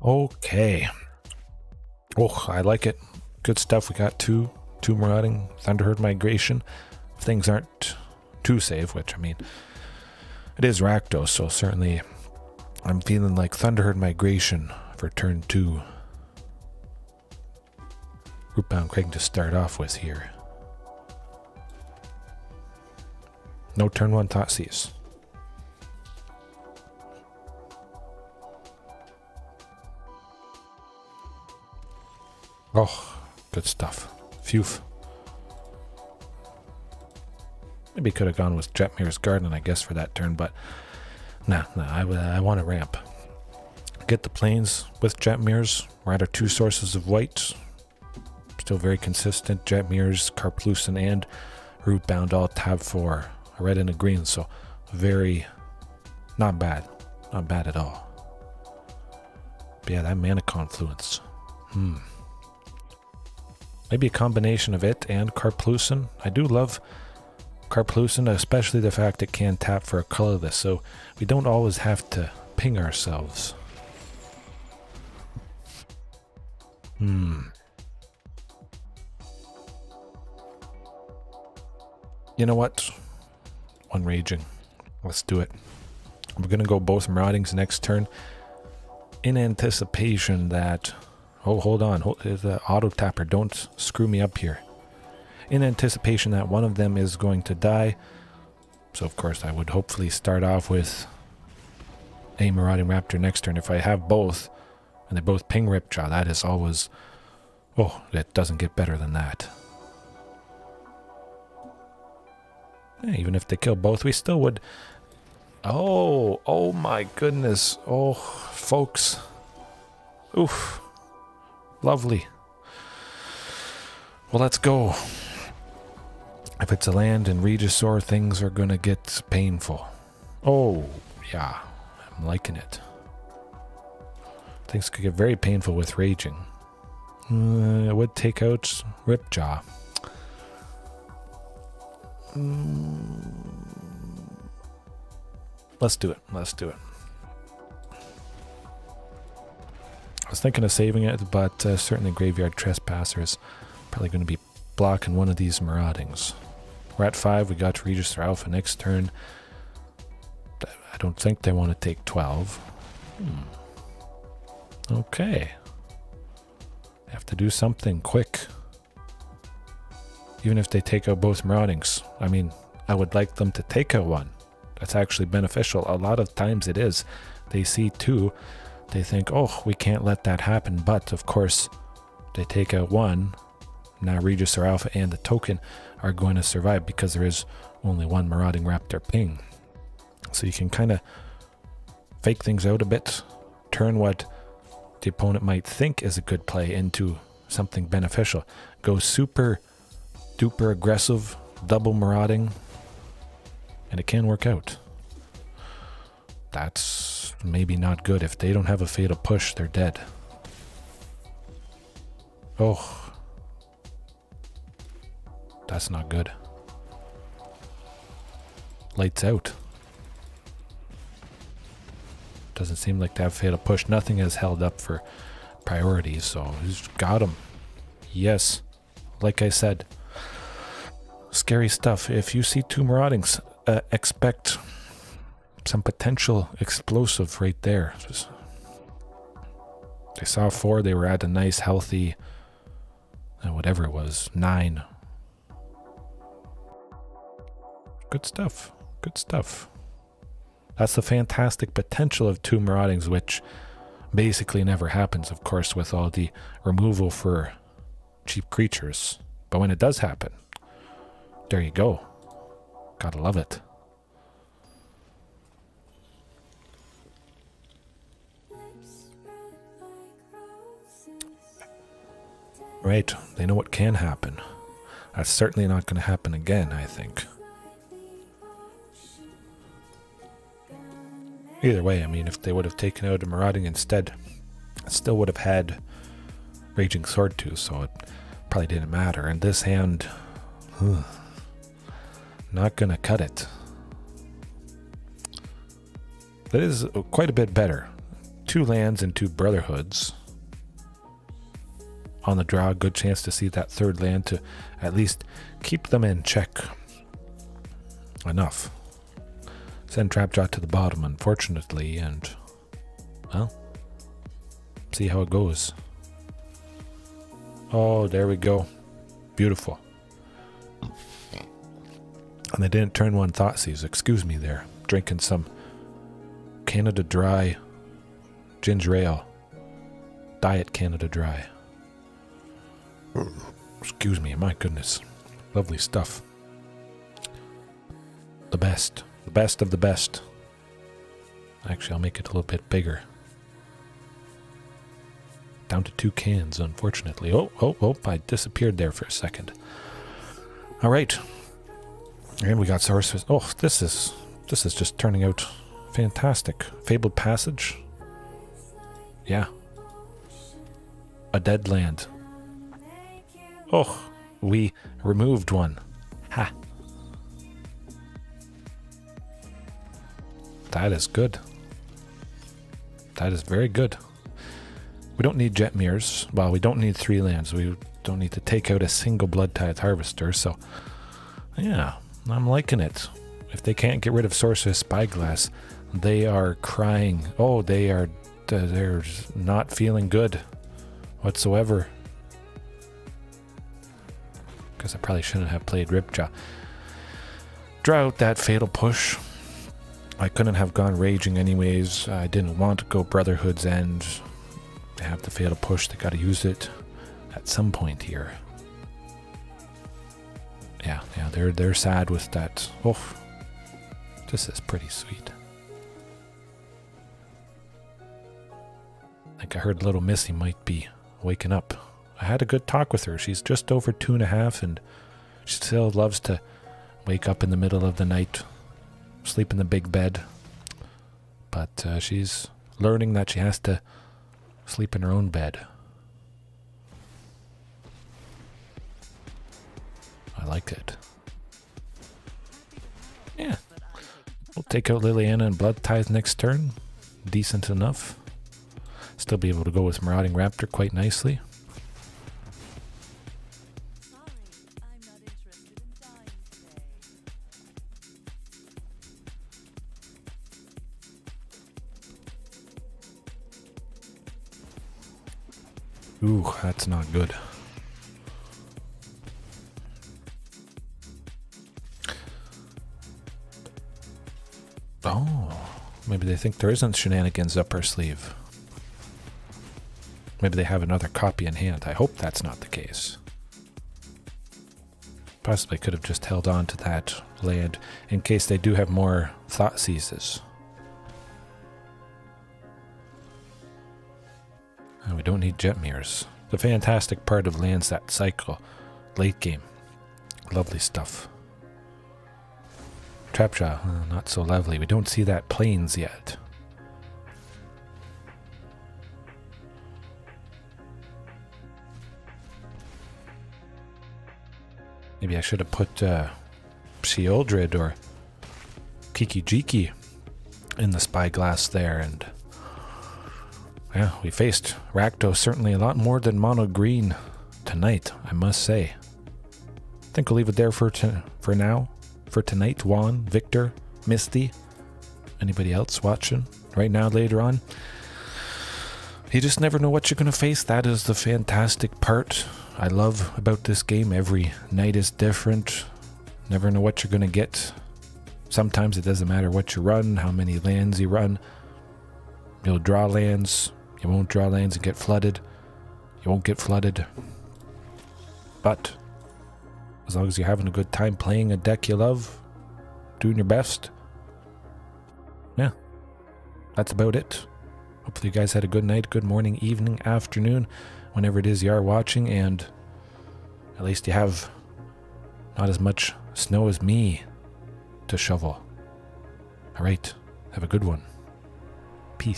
[SPEAKER 1] Okay. Oh, I like it. Good stuff. We got two Marauding, Thunderherd Migration. If things aren't too safe, which, I mean, it is Rakdos, so certainly I'm feeling like Thunderherd Migration for turn 2. Rootbound Craig to start off with here. No turn 1 Thoughtseize. Oh, good stuff. Phew. Maybe could have gone with Jetmir's Garden, I guess, for that turn, but nah, I want to ramp. Get the plains with Jetmir's. We're at our 2 sources of white. Still very consistent. Jetmir's, Karplusen, and Rootbound all tab 4. A red and a green, so very not bad. Not bad at all. But yeah, that mana confluence. Maybe a combination of it and Karplusen. I do love Karplusen, especially the fact it can tap for a colorless, so we don't always have to ping ourselves. You know what? One Raging. Let's do it. We're going to go both Maraudings next turn in anticipation that... Oh, hold on. The auto tapper. Don't screw me up here. In anticipation that one of them is going to die. So, of course, I would hopefully start off with a Marauding Raptor next turn. If I have both, and they both ping Ripjaw, that is always... Oh, it doesn't get better than that. Yeah, even if they kill both, we still would... Oh my goodness. Oh, folks. Oof. Lovely. Well, let's go. If it's a land and Regisaur, things are going to get painful. Oh, yeah. I'm liking it. Things could get very painful with Raging. It would take out Ripjaw. Let's do it. Let's do it. I was thinking of saving it, but certainly Graveyard Trespasser is probably going to be blocking one of these Maraudings. We're at 5. We got Regisaur Alpha next turn. I don't think they want to take 12. Okay. Have to do something quick. Even if they take out both Maraudings. I mean, I would like them to take out one. That's actually beneficial. A lot of times it is. They see 2. They think, oh, we can't let that happen. But, of course, they take out 1. Now Regisaur Alpha and the token are going to survive because there is only 1 Marauding Raptor ping. So you can kind of fake things out a bit. Turn what the opponent might think is a good play into something beneficial. Go super duper aggressive, double Marauding, and it can work out. That's maybe not good. If they don't have a fatal push, they're dead. Oh. That's not good. Lights out. Doesn't seem like they have fatal push. Nothing is held up for priority, so he's got him. Yes. Like I said. Scary stuff. If you see 2 Maraudings, expect some potential explosive right there. They saw 4, they were at a nice healthy whatever it was, 9. Good stuff. Good stuff. That's the fantastic potential of 2 Maraudings, which basically never happens, of course, with all the removal for cheap creatures. But when it does happen, there you go. Gotta love it. Right, they know what can happen. That's certainly not going to happen again, I think. Either way, I mean, if they would have taken out a Marauding instead, it still would have had Raging Swordtooth, so it probably didn't matter. And this hand, not going to cut it. That is quite a bit better. 2 lands and 2 Brotherhoods. On the draw, good chance to see that 3rd land to at least keep them in check. Enough. Send Trapjaw to the bottom, unfortunately, and, well, see how it goes. Oh, there we go. Beautiful. And they didn't turn one Thoughtseize. Excuse me there. Drinking some Canada Dry ginger ale. Diet Canada Dry. Excuse me, my goodness. Lovely stuff. The best. The best of the best. Actually, I'll make it a little bit bigger. Down to 2 cans, unfortunately. Oh, I disappeared there for a second. Alright. And we got Sorcerous. Oh, this is just turning out fantastic. Fabled Passage. Yeah. A dead land. Oh, we removed one. Ha. That is good. That is very good. We don't need Jet Mirrors. Well, we don't need 3 lands. We don't need to take out a single Blood Tithe Harvester. So, yeah, I'm liking it. If they can't get rid of Sorcerous Spyglass, they are crying. Oh, they're not feeling good whatsoever. Because I probably shouldn't have played Ripjaw. Draw out that Fatal Push. I couldn't have gone Raging anyways. I didn't want to go Brotherhood's End. They have the Fatal Push. They got to use it at some point here. Yeah, they're sad with that. Oh, this is pretty sweet. I think I heard little Missy might be waking up. I had a good talk with her. She's just over 2.5, and she still loves to wake up in the middle of the night, sleep in the big bed. But she's learning that she has to sleep in her own bed. I like it. Yeah. We'll take out Liliana and Blood Tithe next turn. Decent enough. Still be able to go with Marauding Raptor quite nicely. Ooh, that's not good. Oh, maybe they think there isn't shenanigans up our sleeve. Maybe they have another copy in hand. I hope that's not the case. Possibly could have just held on to that land in case they do have more Thoughtseizes. And we don't need Jet Mirrors. The fantastic part of lands that cycle late game. Lovely stuff. Trapjaw, not so lovely. We don't see that Plains yet. Maybe I should have put Sheoldred or Kiki-Jiki in the Spyglass there, and yeah, we faced Rakdos certainly a lot more than mono green tonight, I must say. I think we'll leave it there for now. For tonight, Juan, Victor, Misty, anybody else watching right now, later on. You just never know what you're going to face. That is the fantastic part I love about this game. Every night is different. Never know what you're going to get. Sometimes it doesn't matter what you run, how many lands you run. You'll draw lands. You won't draw lands and get flooded. You won't get flooded. But as long as you're having a good time playing a deck you love, doing your best, yeah, that's about it. Hopefully you guys had a good night, good morning, evening, afternoon, whenever it is you are watching, and at least you have not as much snow as me to shovel. Alright, have a good one. Peace.